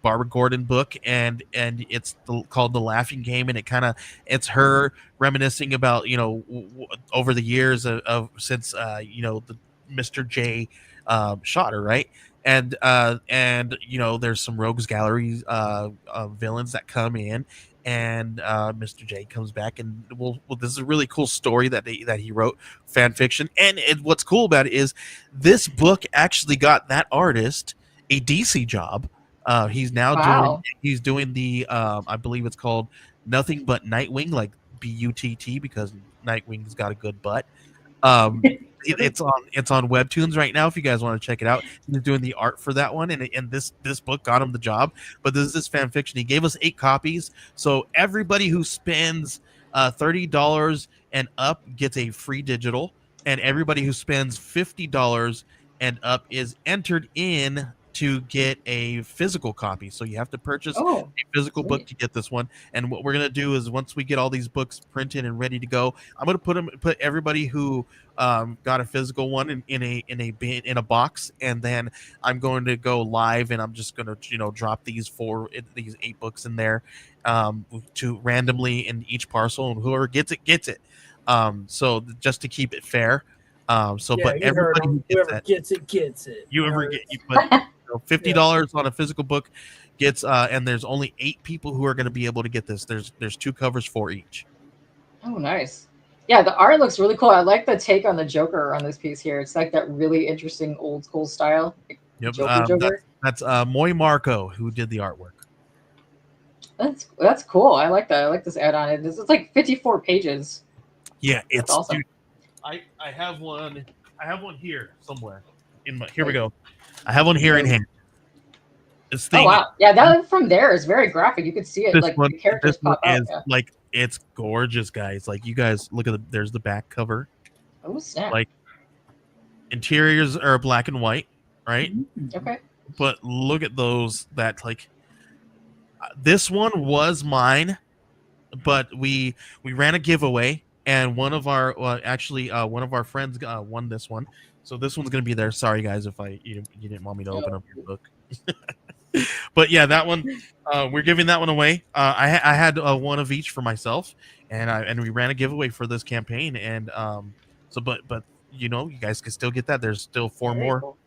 Barbara Gordon book, and it's called The Laughing Game, and it's her reminiscing about over the years of since the Mr. J shot her, right, and there's some rogues gallery villains that come in, and Mr. J comes back, and this is a really cool story that he wrote, fan fiction, and what's cool about it is this book actually got that artist a DC job. He's now doing the I believe it's called Nothing But Nightwing, like BUTT, because Nightwing's got a good butt. It's on Webtoons right now if you guys want to check it out. He's doing the art for that one, and this book got him the job. But this is this fan fiction. He gave us 8 copies, so everybody who spends $30 and up gets a free digital, and everybody who spends $50 and up is entered in to get a physical copy. So you have to purchase a physical book to get this one. And what we're going to do is once we get all these books printed and ready to go, I'm going to put everybody who got a physical one in a box, and then I'm going to go live, and I'm just going to drop these 8 books in there to randomly in each parcel, and whoever gets it gets it. So just to keep it fair. But everybody who gets it gets it. But $50 on a physical book gets and there's only 8 people who are going to be able to get this. There's 2 covers for each. Oh, nice. Yeah, the art looks really cool. I like the take on the Joker on this piece here. It's like that really interesting old school style. Yep. Joker. That's Moy Marco who did the artwork. That's cool. I like that. I like this add-on. It's like 54 pages. Yeah, it's awesome. Dude, I have one. I have one here somewhere. Here we go. I have one here in hand. This Oh thing, wow, yeah, that from there is very graphic. You could see it, this like one, the characters this one pop out. is Yeah. like it's gorgeous, guys. Like you guys look at there's the back cover. Oh snap. Like interiors are black and white, right? Okay. But look at those. That like this one was mine, but we ran a giveaway, and one of our one of our friends won this one. So this one's gonna be there. Sorry guys if you didn't want me to open up your book. But yeah, that one we're giving that one away. I had one of each for myself, and we ran a giveaway for this campaign, and so but you know you guys can still get that. There's still four Very more. cool.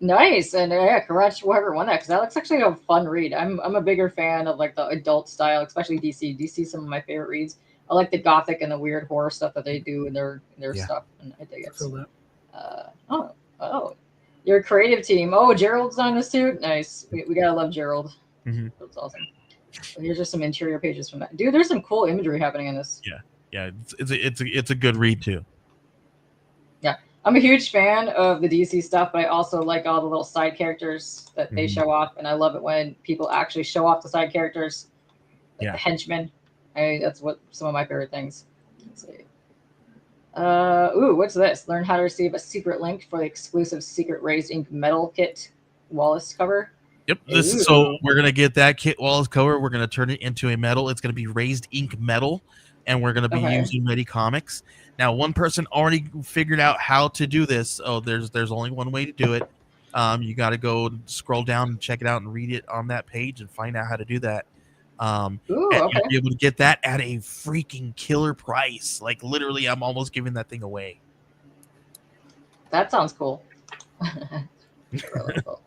Nice, and yeah, congrats to whoever won that because that looks actually a fun read. I'm a bigger fan of like the adult style, especially DC. DC some of my favorite reads. I like the gothic and the weird horror stuff that they do in their Yeah. stuff, and I dig I it. feel that. Oh, your creative team. Oh, Gerald's on this too. Nice. We gotta love Gerald. Mhm. That's awesome. So here's just some interior pages from that. Dude, there's some cool imagery happening in this. Yeah, it's a good read too. Yeah, I'm a huge fan of the DC stuff, but I also like all the little side characters that they Mhm. show off, and I love it when people actually show off the side characters, like Yeah. the henchmen. That's what some of my favorite things. Let's see. What's this? Learn how to receive a secret link for the exclusive Secret Raised Ink Metal Kit Wallace cover. Yep. Ooh. So we're gonna get that Kit Wallace cover. We're gonna turn it into a metal. It's gonna be raised ink metal, and we're gonna be Okay. using Ready Comics. Now, one person already figured out how to do this. Oh, there's only one way to do it. You got to go scroll down and check it out and read it on that page and find out how to do that. Ooh, And okay. you'll be able to get that at a freaking killer price. Like literally, I'm almost giving that thing away. That sounds cool. Really cool.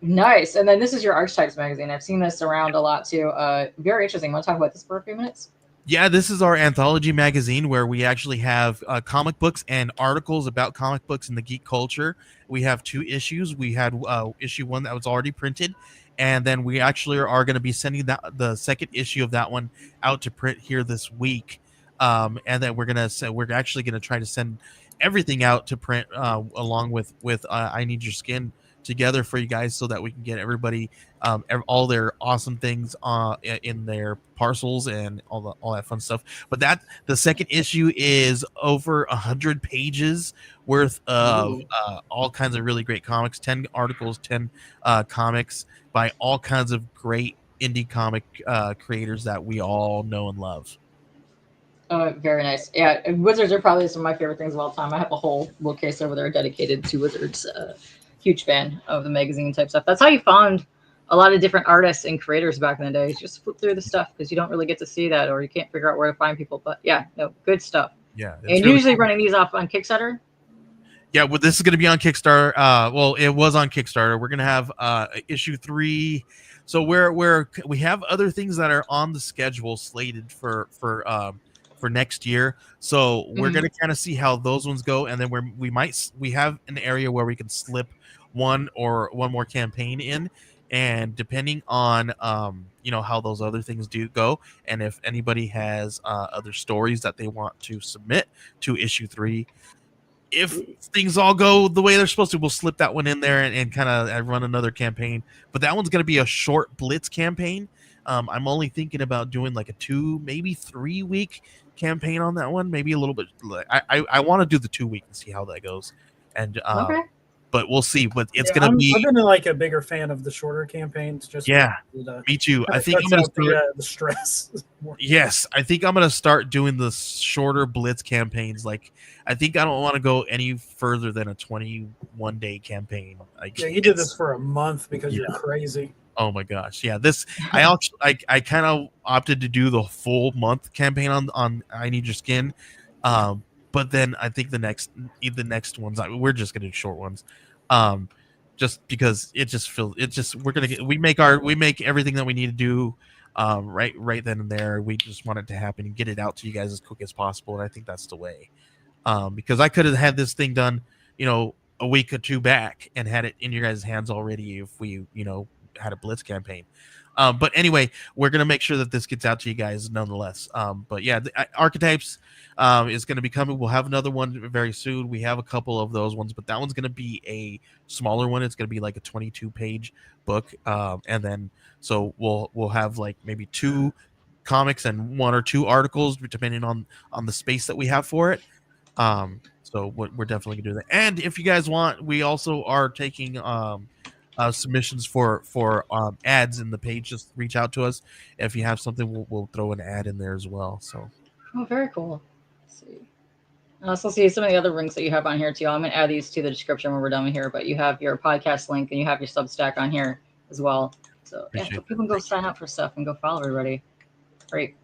Nice. And then this is your Archetypes magazine. I've seen this around a lot too. Very interesting. Want to talk about this for a few minutes? Yeah, this is our anthology magazine where we actually have comic books and articles about comic books and the geek culture. We have 2 issues. We had issue 1 that was already printed, and then we actually are going to be sending the second issue of that one out to print here this week. And then we're actually gonna try to send everything out to print along with I Need Your Skin together for you guys so that we can get everybody all their awesome things in their parcels and all that fun stuff. But the second issue is over 100 pages worth of all kinds of really great comics, 10 articles, 10 comics by all kinds of great indie comic creators that we all know and love. Very nice. Yeah, Wizards are probably some of my favorite things of all time. I have a whole bookcase over there dedicated to Wizards. Huge fan of the magazine type stuff. That's how you found a lot of different artists and creators back in the day. Just flip through the stuff because you don't really get to see that, or you can't figure out where to find people. But yeah, no, good stuff. Yeah, And really usually cool. running these off on Kickstarter. Yeah, well, this is going to be on Kickstarter. Well, it was on Kickstarter. We're going to have issue 3. So we have other things that are on the schedule slated for next year. So we're going to kind of see how those ones go, and then we have an area where we can slip one more campaign in, and depending on how those other things do go, and if anybody has other stories that they want to submit to issue 3. If things all go the way they're supposed to, we'll slip that one in there and kind of run another campaign. But that one's going to be a short blitz campaign. I'm only thinking about doing like a 2, maybe 3 week campaign on that one. Maybe a little bit. I want to do the 2 week and see how that goes. And Okay. but we'll see. But it's Yeah, going to be. I've been like a bigger fan of the shorter campaigns. Just Yeah, because me too. I it think I'm cuts going to out start. the stress. Yes, I think I'm gonna start doing the shorter blitz campaigns. Like, I think I don't want to go any further than a 21-day campaign. Like, Yeah, you did this for a month because you're crazy. Oh my gosh, yeah. This I kind of opted to do the full month campaign on I Need Your Skin, but then I think the next ones we're just gonna do short ones, just because we make everything that we need to do. Right then and there. We just want it to happen and get it out to you guys as quick as possible, and I think that's the way. Because I could have had this thing done, a week or 2 back and had it in your guys' hands already if we, had a blitz campaign. But anyway, we're gonna make sure that this gets out to you guys nonetheless. But yeah, archetypes is gonna be coming. We'll have another one very soon. We have a couple of those ones, but that one's gonna be a smaller one. It's gonna be like a 22-page book, and then so we'll have like maybe 2 comics and 1 or 2 articles depending on the space that we have for it. So we're definitely gonna do that. And if you guys want, we also are taking submissions for ads in the page. Just reach out to us. If you have something, we'll throw an ad in there as well. So Oh, very cool. Let's see. I also see some of the other links that you have on here too. I'm going to add these to the description when we're done here, but you have your podcast link and you have your Substack on here as well. So yeah, Appreciate people can go sign up for stuff and go follow everybody. Great.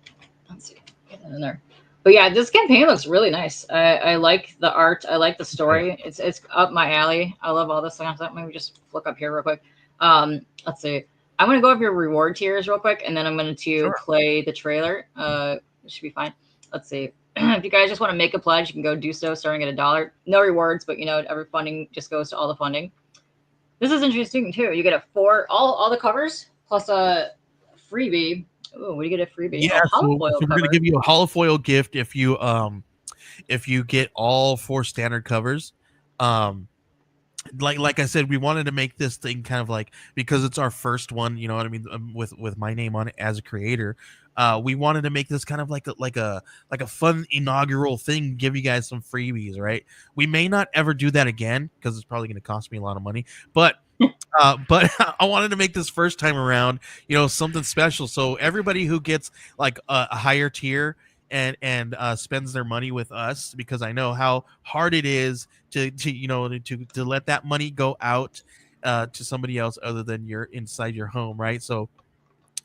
Let's see. Get that in there. But yeah, this campaign looks really nice. I like the art. I like the story. It's up my alley. I love all this stuff. Maybe just look up here real quick. Let's see. I'm going to go over your reward tiers real quick, and then I'm going to play the trailer. It should be fine. Let's see. If you guys just want to make a pledge, you can go do so starting at $1. No rewards, but every funding just goes to all the funding. This is interesting too. You get all the covers plus a freebie. Oh, what do you get a freebie? Yeah, so we're cover. gonna give you a holofoil gift if you get all 4 standard covers. Like I said, we wanted to make this thing kind of like, because it's our first one, you know what I mean, with my name on it as a creator. We wanted to make this kind of like a fun inaugural thing, give you guys some freebies, right? We may not ever do that again because it's probably going to cost me a lot of money, but I wanted to make this first time around, something special. So everybody who gets like a higher tier and spends their money with us, because I know how hard it is to let that money go out to somebody else other than you're inside your home, right? So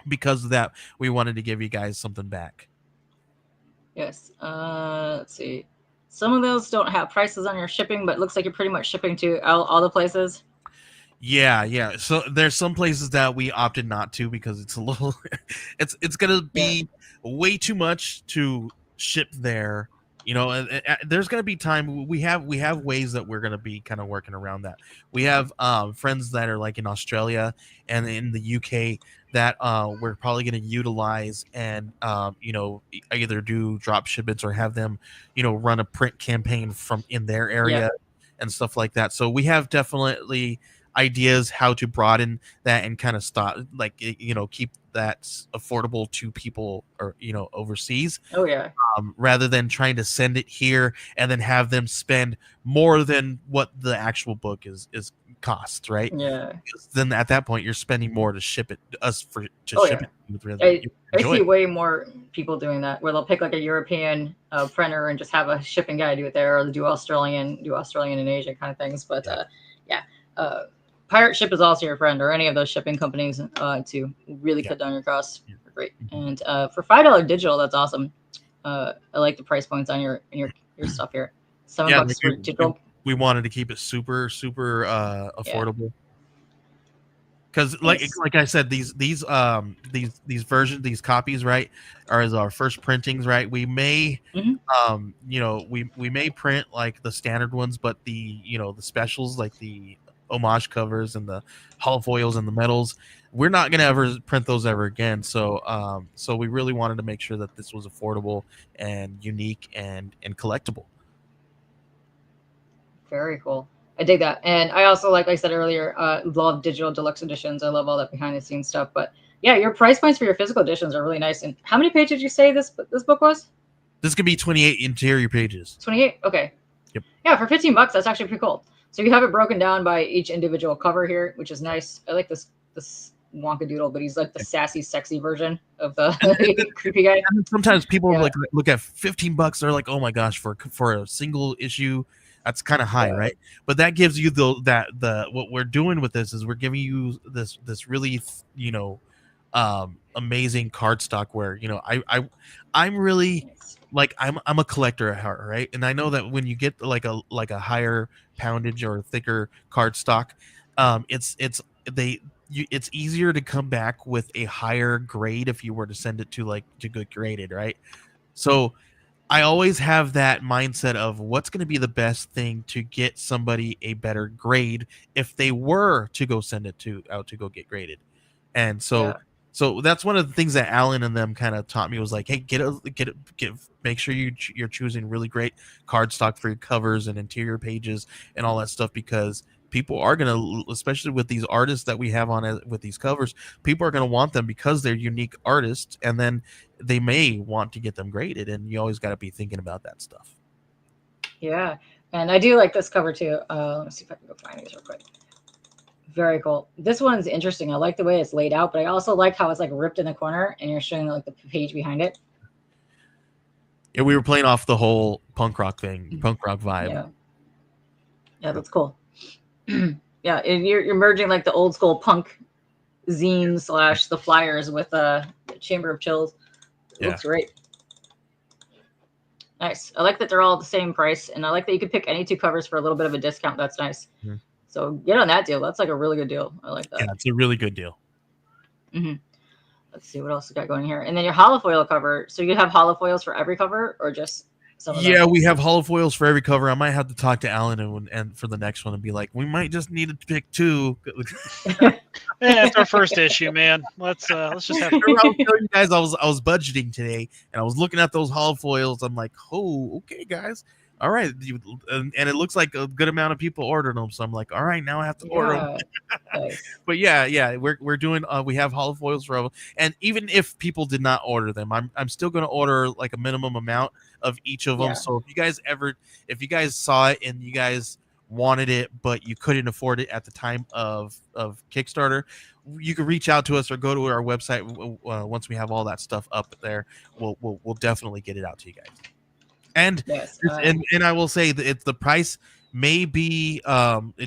because of that, we wanted to give you guys something back. Yes. Let's see. Some of those don't have prices on your shipping, but it looks like you're pretty much shipping to all the places. Yeah. So there's some places that we opted not to because it's a little, it's gonna be way too much to ship there. There's gonna be time. We have ways that we're gonna be kind of working around that. We have friends that are like in Australia and in the UK that we're probably gonna utilize and either do drop shipments or have them run a print campaign from in their area and stuff like that. So we have definitely ideas how to broaden that and kind of stop, like, keep that affordable to people or overseas. Oh yeah. Rather than trying to send it here and then have them spend more than what the actual book is costs, right? Yeah. Then at that point you're spending more to ship it ship it. I see way more people doing that where they'll pick like a European printer and just have a shipping guy do it there, or do Australian and Asian kind of things. But Pirate Ship is also your friend, or any of those shipping companies to really cut down your costs. Great. And for $5 digital, that's awesome. I like the price points on your stuff here. $7 for digital. We wanted to keep it super affordable. Because like I said, these versions, these copies, right, are as our first printings, right? We may we may print like the standard ones, but the the specials, like the homage covers and the holofoils and the medals, we're not gonna ever print those ever again. So so we really wanted to make sure that this was affordable and unique and collectible. Very cool. I dig that. And I also, like I said earlier, love digital deluxe editions. I love all that behind the scenes stuff. But yeah, your price points for your physical editions are really nice. And how many pages did you say this book was? This could be 28 interior pages. 28? Okay. Yep. Yeah, for $15, that's actually pretty cool. So you have it broken down by each individual cover here, which is nice. I like this Wonka Doodle, but he's like the sassy, sexy version of the creepy guy. And sometimes people like look at $15. They're like, oh my gosh, for a single issue, that's kind of high, right? But that gives you the what we're doing with this is we're giving you this really amazing cardstock where I'm really like I'm a collector at heart, right? And I know that when you get like a higher poundage or thicker cardstock, it's easier to come back with a higher grade if you were to send it to get graded, right? So I always have that mindset of what's going to be the best thing to get somebody a better grade if they were to go send it out to go get graded. And so So that's one of the things that Alan and them kind of taught me was like, hey, make sure you're choosing really great cardstock for your covers and interior pages and all that stuff, because people are gonna, especially with these artists that we have on with these covers, people are gonna want them because they're unique artists, and then they may want to get them graded, and you always got to be thinking about that stuff. Yeah, and I do like this cover too. Let me see if I can go find these real quick. Very cool. This one's interesting. I like the way it's laid out, but I also like how it's like ripped in the corner and you're showing like the page behind it. Yeah, we were playing off the whole punk rock thing, punk rock vibe. Yeah, that's cool. Yeah, and you're merging like the old school punk zine / the flyers with the Chamber of Chills. It looks great. Nice. I like that they're all the same price, and I like that you could pick any two covers for a little bit of a discount. That's nice. Mm-hmm. So get on that deal. That's like a really good deal. I like that. Yeah, it's a really good deal. Mm-hmm. Let's see what else we got going here. And then your holofoil cover. So you have holofoils for every cover, or just some of them? Yeah, we have holofoils for every cover. I might have to talk to Alan and for the next one and be like, we might just need to pick 2. It's our first issue, man. Let's just have. I was telling you guys, I was budgeting today, and I was looking at those holofoils. I'm like, oh, okay, guys. All right, and it looks like a good amount of people ordered them, so I'm like, all right, now I have to order them. Nice. But yeah, we're doing. We have holofoils for, and even if people did not order them, I'm still going to order like a minimum amount of each of them. Yeah. So if you guys saw it and you guys wanted it but you couldn't afford it at the time of Kickstarter, you can reach out to us or go to our website. Once we have all that stuff up there, we'll definitely get it out to you guys. And yes, and I will say that the price may be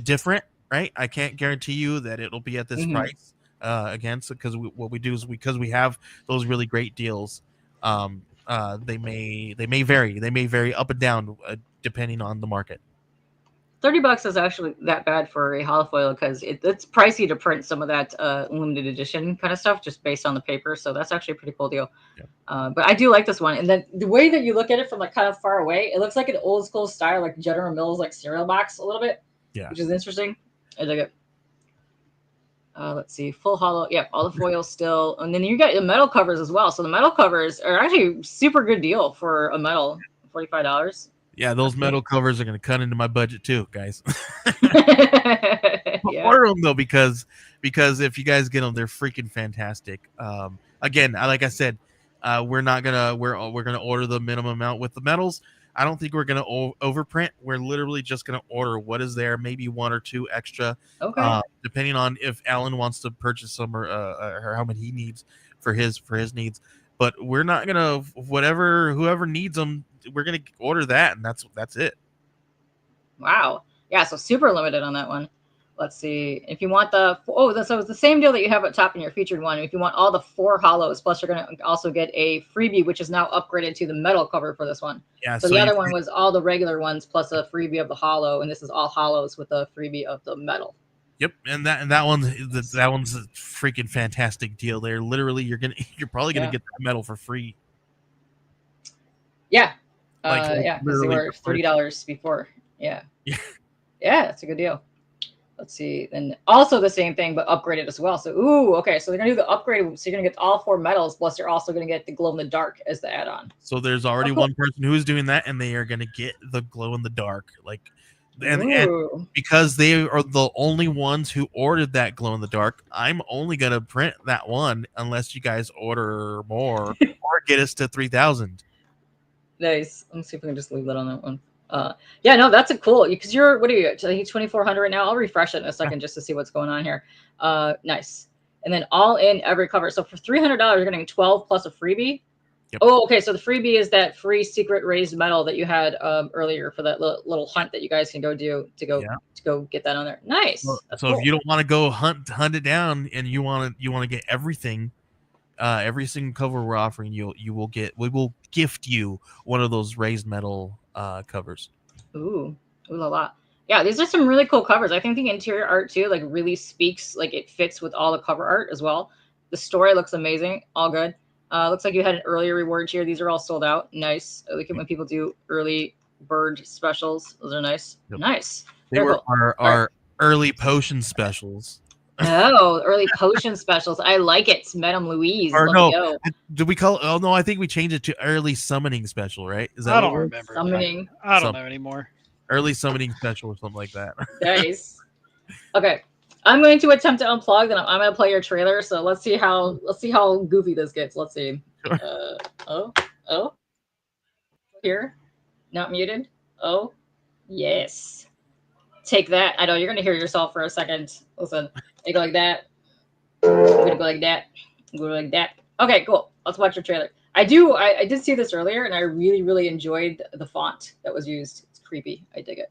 different, right? I can't guarantee you that it'll be at this price again. So because what we do is because we have those really great deals, they may vary. They may vary up and down depending on the market. $30 is actually that bad for a holofoil because it's pricey to print some of that limited edition kind of stuff just based on the paper. So that's actually a pretty cool deal. Yeah. But I do like this one. And then the way that you look at it from like kind of far away, it looks like an old school style, like General Mills, like cereal box a little bit. Yeah. Which is interesting. I dig it. Let's see, full hollow. Yeah, all the foils still. And then you got the metal covers as well. So the metal covers are actually super good deal for a metal, $45. Yeah, those metal covers are going to cut into my budget too, guys. Yeah. Order them though, because if you guys get them, they're freaking fantastic. Again, like I said, we're gonna order the minimum amount with the metals. I don't think we're gonna overprint. We're literally just gonna order what is there, maybe 1 or 2 extra, depending on if Alan wants to purchase some or how many he needs for his needs. But we're not gonna whoever needs them. We're gonna order that, and that's it. Wow. Yeah, so super limited on that one. Let's see. If you want so it's the same deal that you have at top in your featured one. If you want all the 4 hollows, plus you're gonna also get a freebie, which is now upgraded to the metal cover for this one. Yeah. So the other one was all the regular ones plus a freebie of the hollow, and this is all hollows with a freebie of the metal. Yep, and that one's a freaking fantastic deal. There, literally, you're probably gonna get that metal for free. Yeah. Yeah, because they were $30 before. Yeah. Yeah, that's a good deal. Let's see. Then also the same thing, but upgraded as well. So, okay. So they're going to do the upgrade. So you're going to get all 4 metals, plus you're also going to get the glow in the dark as the add-on. So there's already one person who's doing that, and they are going to get the glow in the dark. And because they are the only ones who ordered that glow in the dark, I'm only going to print that one unless you guys order more or get us to 3,000. Nice. Let me see if we can just leave that on that one. Yeah, no, that's a cool, because what are you at? 2,400 right now? I'll refresh it in a second just to see what's going on here. Nice. And then all in every cover. So for $300, you're getting 12 plus a freebie. Yep. Oh, okay. So the freebie is that free secret raised metal that you had earlier for that little hunt that you guys can go do to go get that on there. Nice. So cool. If you don't want to go hunt it down and you want to get everything, every single cover we're offering, we will gift you one of those raised metal covers. Ooh la la. Yeah, these are some really cool covers. I think the interior art too, like, really speaks, like, it fits with all the cover art as well. The story looks amazing. All good. Looks like you had an earlier reward here. These are all sold out. Nice. I like it when people do early bird specials. Those are nice. Yep. Nice. They were our early potion specials. Oh, early potion specials. I like it. Madame Louise. Or Let's no, go. did we call it? Oh no, I think we changed it to early summoning special, right? Is that I what don't we're remember. Summoning. I don't know anymore. early summoning special or something like that? Nice. Okay. I'm going to attempt to unplug, then I'm going to play your trailer. So let's see how goofy this gets. Let's see. Sure. Oh, here, not muted. Oh, yes. Take that. I know you're going to hear yourself for a second. Listen, you go like that. I'm going to go like that. I'm going to go like that. Okay, cool. Let's watch your trailer. I did see this earlier, and I really, really enjoyed the font that was used. It's creepy. I dig it.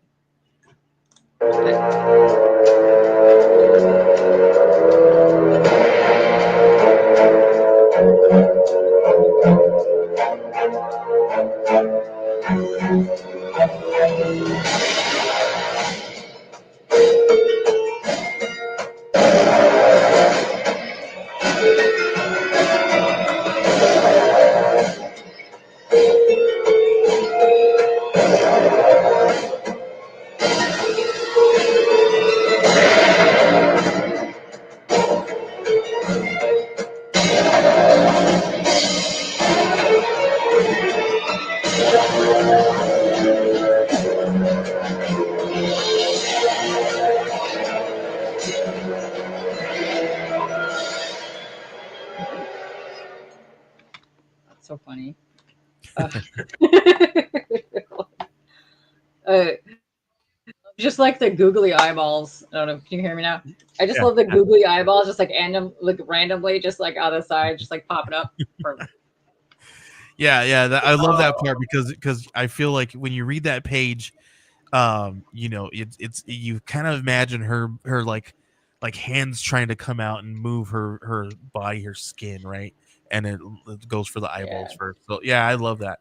That's so funny. Uh, uh, just like the googly eyeballs. I don't know. Can you hear me now? I just Yeah. love the googly eyeballs, just like randomly, just like out of the side, just like popping up. Perfect. Yeah. I love that part because I feel like when you read that page, it's you kind of imagine her like hands trying to come out and move her body, her skin, right? And it goes for the eyeballs Yeah. first. So yeah, I love that.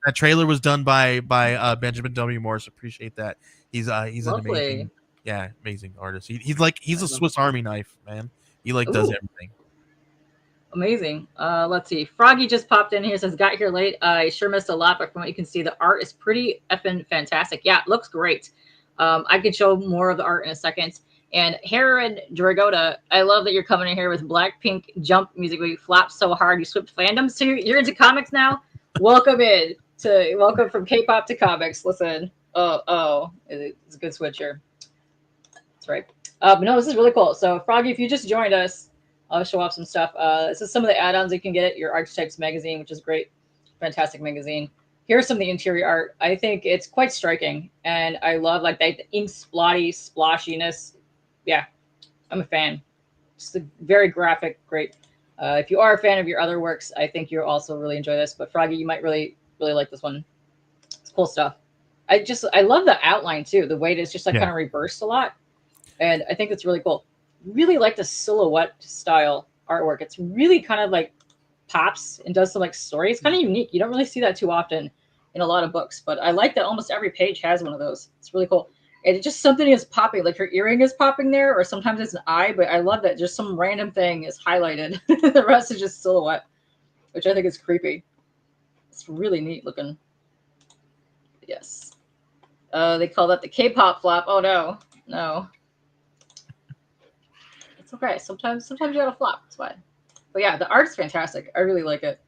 That trailer was done by Benjamin W. Morris. Appreciate that. He's an Lovely. amazing artist. He's I a love Swiss Army knife, man. He like does Ooh, everything. amazing. Let's see. Froggy just popped in here. Says got here late. I sure missed a lot, but from what you can see, the art is pretty effing fantastic. Yeah, it looks great. I could show more of the art in a second. And Heron Dragota, I love that you're coming in here with Blackpink jump music. We flap so hard you swept fandoms. So you're into comics now. Welcome from K-pop to comics. Listen, it's a good switch here. That's right. But no, this is really cool. So, Froggy, if you just joined us, I'll show off some stuff. This is some of the add-ons you can get at your Archetypes magazine, which is great, fantastic magazine. Here's some of the interior art. I think it's quite striking, and I love like the ink splashiness. Yeah, I'm a fan. Just a very graphic, great. If you are a fan of your other works, I think you'll also really enjoy this. But Froggy, you might really, really like this one. It's cool stuff. I love the outline too. The way it's just like Yeah. kind of reversed a lot, and I think it's really cool. Really like the silhouette style artwork. It's really kind of like pops and does some like story. It's kind of unique. You don't really see that too often in a lot of books, but I like that almost every page has one of those. It's really cool. And it just something is popping, like her earring is popping there, or sometimes it's an eye. But I love that just some random thing is highlighted. The rest is just silhouette, which I think is creepy. It's really neat looking. Yes. They call that the K-pop flap. Oh no. It's okay. Sometimes you gotta flop. It's fine. But yeah, the art's fantastic. I really like it.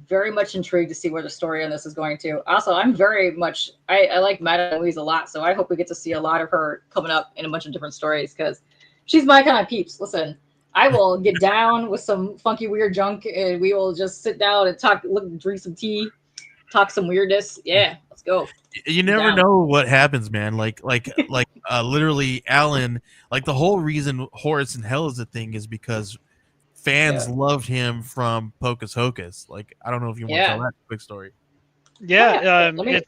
Very much intrigued to see where the story on this is going to. Also, I'm very much I like Madame Louise a lot, so I hope we get to see a lot of her coming up in a bunch of different stories because she's my kind of peeps. Listen, I will get down with some funky weird junk and we will just sit down and talk, drink some tea, talk some weirdness. Yeah, let's go. You never Down. know what happens, man. Literally, Alan. Like the whole reason Horus in Hell is a thing is because fans Yeah. loved him from Pocus Hocus. Like I don't know if you want to tell Yeah. that quick story. Yeah, Let me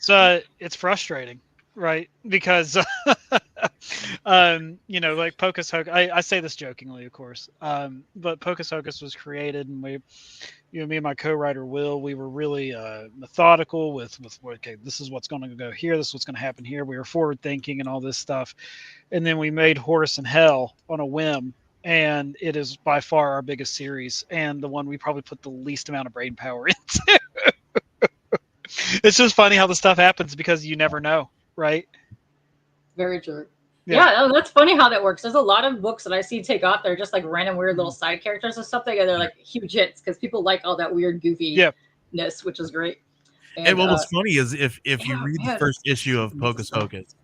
it's frustrating, right? Because like Pocus Hocus. I say this jokingly, of course, but Pocus Hocus was created, and me and my co-writer Will, we were really methodical with okay, this is what's going to go here, this is what's going to happen here. We were forward thinking and all this stuff, and then we made Horus in Hell on a whim. And it is by far our biggest series, and the one we probably put the least amount of brain power into. It's just funny how the stuff happens because you never know, right? very true. Yeah, no, that's funny how that works. There's a lot of books that I see take off. They're just like random weird little side characters or something, and they're like huge hits because people like all that weird goofiness, which is great. And what was funny is if you yeah, read the man, first issue of Pocus Pocus,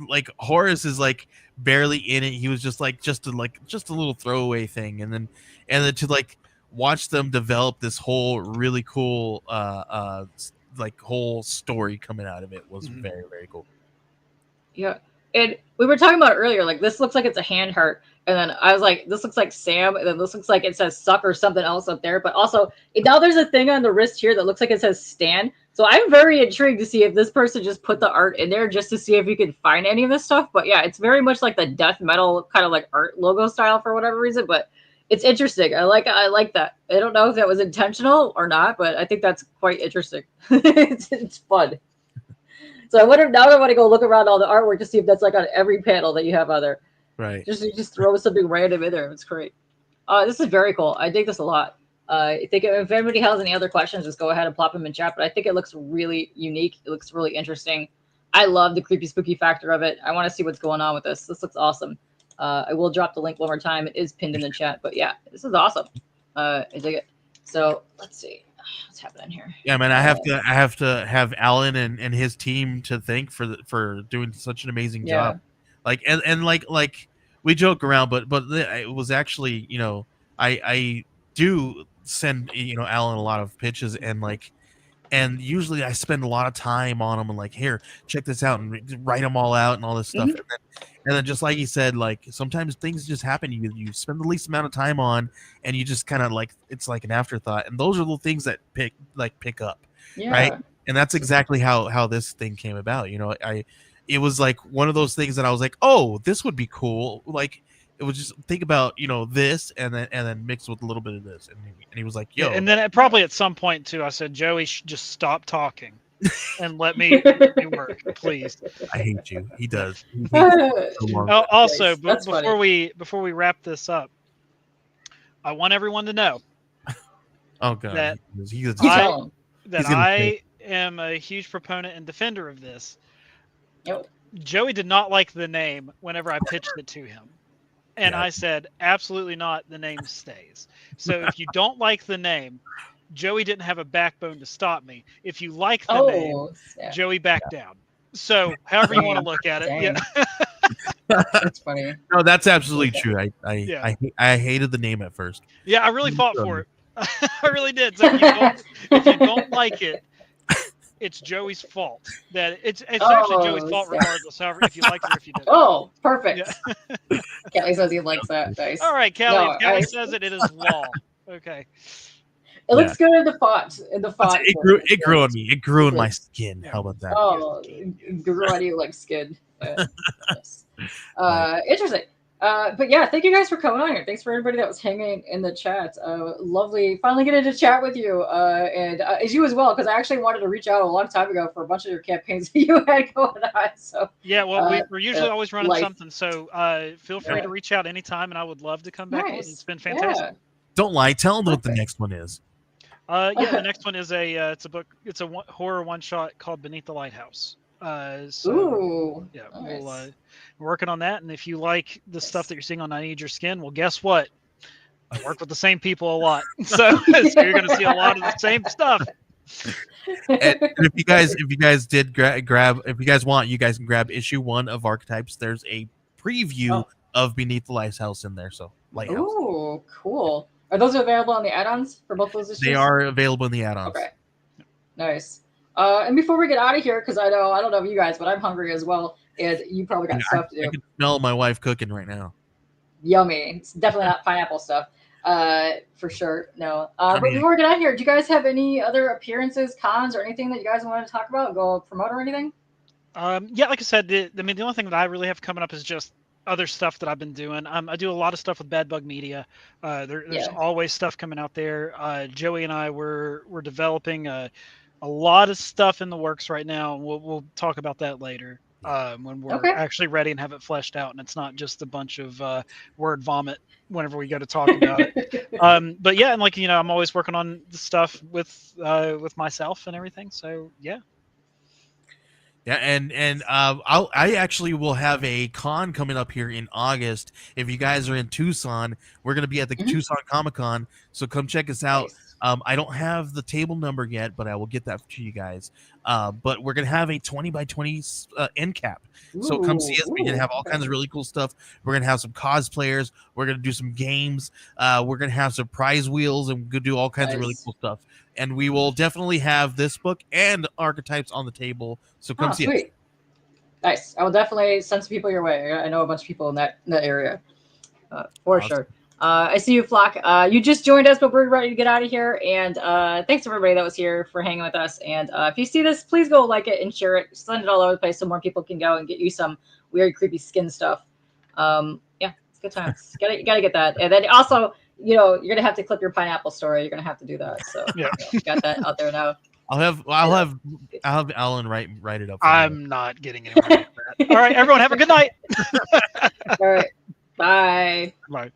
like Horace is like barely in it. He was just a little throwaway thing, and then to like watch them develop this whole really cool like whole story coming out of it was very, very cool. Yeah. And we were talking about it earlier, like this looks like it's a hand heart. And then I was like, this looks like Sam. And then this looks like it says suck or something else up there. But also now there's a thing on the wrist here that looks like it says Stan. So I'm very intrigued to see if this person just put the art in there just to see if you can find any of this stuff. But yeah, it's very much like the death metal kind of like art logo style for whatever reason. But it's interesting. I like that. I don't know if that was intentional or not, but I think that's quite interesting. It's fun. So I want to go look around all the artwork to see if that's like on every panel that you have on there. Right. Just throw something random in there. It's great. This is very cool. I dig this a lot. I think if anybody has any other questions, just go ahead and plop them in chat. But I think it looks really unique. It looks really interesting. I love the creepy, spooky factor of it. I want to see what's going on with this. This looks awesome. I will drop the link one more time. It is pinned in the chat. But yeah, this is awesome. I dig it. So let's see what's happening here. Yeah, man, I have to have Alan and his team to thank for doing such an amazing job. Like and like we joke around, but it was actually, you know, I do send, you know, Alan a lot of pitches, and usually I spend a lot of time on them and like, here, check this out, and write them all out and all this stuff. And then just like he said, like sometimes things just happen you spend the least amount of time on, and you just kind of like, it's like an afterthought. And those are the things that pick up, right? And that's exactly how this thing came about. You know, it was like one of those things that I was like, oh, this would be cool. Like it was just think about, you know, this and then mix with a little bit of this. And he was like, yo. And then probably at some point too, I said, Joey, just stop talking and let me work, please. I hate you. He does. Also, but before we wrap this up, I want everyone to know. Oh God, that I am a huge proponent and defender of this. Yep. Joey did not like the name whenever I pitched it to him. And I said, absolutely not. The name stays. So if you don't like the name, Joey didn't have a backbone to stop me. If you like the name, Joey backed down. So however you want to look at it. Yeah. That's funny. No, that's absolutely true. I hated the name at first. Yeah, I really fought for it. I really did. So if you don't like it, it's Joey's fault. That it's actually Joey's fault regardless. However, if you like it or if you didn't. Oh, perfect. Yeah. Kelly says he likes that. Nice. All right, Kelly. No, if Kelly says it is law. Okay. It looks good in the font. It grew on me. It grew in my skin. How about that? Oh, it grew on you like skin. Yes. Interesting. But yeah, thank you guys for coming on here. Thanks for everybody that was hanging in the chat. Lovely finally getting to chat with you. And as you as well, because I actually wanted to reach out a long time ago for a bunch of your campaigns that you had going on. So yeah, well, we're usually always running something. So feel free to reach out anytime, and I would love to come back. Nice. It's been fantastic. Yeah. Don't lie. Tell them what the next one is. The next one is it's a book. It's a horror one shot called Beneath the Lighthouse. Ooh, yeah, nice. We're working on that. And if you like the stuff that you're seeing on I Need Your Skin, well, guess what? I work with the same people a lot, so you're going to see a lot of the same stuff. And if you guys did grab, if you guys want, you guys can grab issue 1 of Archetypes. There's a preview of Beneath the Lighthouse in there. So Lighthouse. Ooh, cool. Are those available on the add-ons for both those issues? They are available in the add-ons. Okay. Nice. And before we get out of here, because I don't know if you guys, but I'm hungry as well, and you probably got stuff to do. I can smell my wife cooking right now. Yummy. It's definitely not pineapple stuff. For sure. No. But before we get out of here, do you guys have any other appearances, cons, or anything that you guys want to talk about? Go promote or anything? Yeah, like I said, the only thing that I really have coming up is just other stuff that I've been doing. I do a lot of stuff with Bad Bug Media. There's always stuff coming out there. Joey and I we're developing a lot of stuff in the works right now. We'll talk about that later when we're actually ready and have it fleshed out, and it's not just a bunch of word vomit whenever we go to talk about it. But yeah, and I'm always working on the stuff with myself and everything. So yeah. Yeah, and I actually will have a con coming up here in August. If you guys are in Tucson, we're gonna be at the Tucson Comic Con, so come check us out. Nice. I don't have the table number yet, but I will get that to you guys. But we're gonna have a 20 by 20 end cap. So come see us. We're gonna have all kinds of really cool stuff. We're gonna have some cosplayers. We're gonna do some games. We're gonna have some prize wheels, and we're gonna do all kinds of really cool stuff. And we will definitely have this book and archetypes on the table. So come see us. Sweet. Nice. I will definitely send some people your way. I know a bunch of people in that area, for Awesome. sure. I see you, Flock. You just joined us, but we're ready to get out of here. And thanks to everybody that was here for hanging with us. And if you see this, please go like it and share it. Send it all over the place so more people can go and get you some weird, creepy skin stuff. Yeah, it's good times. You gotta get that. And then also, you're gonna have to clip your pineapple story. You're gonna have to do that. So Yeah. got that out there now. I'll have Alan write it up. I'm not getting anywhere near that. All right, everyone, have a good night. All right. Bye. Bye.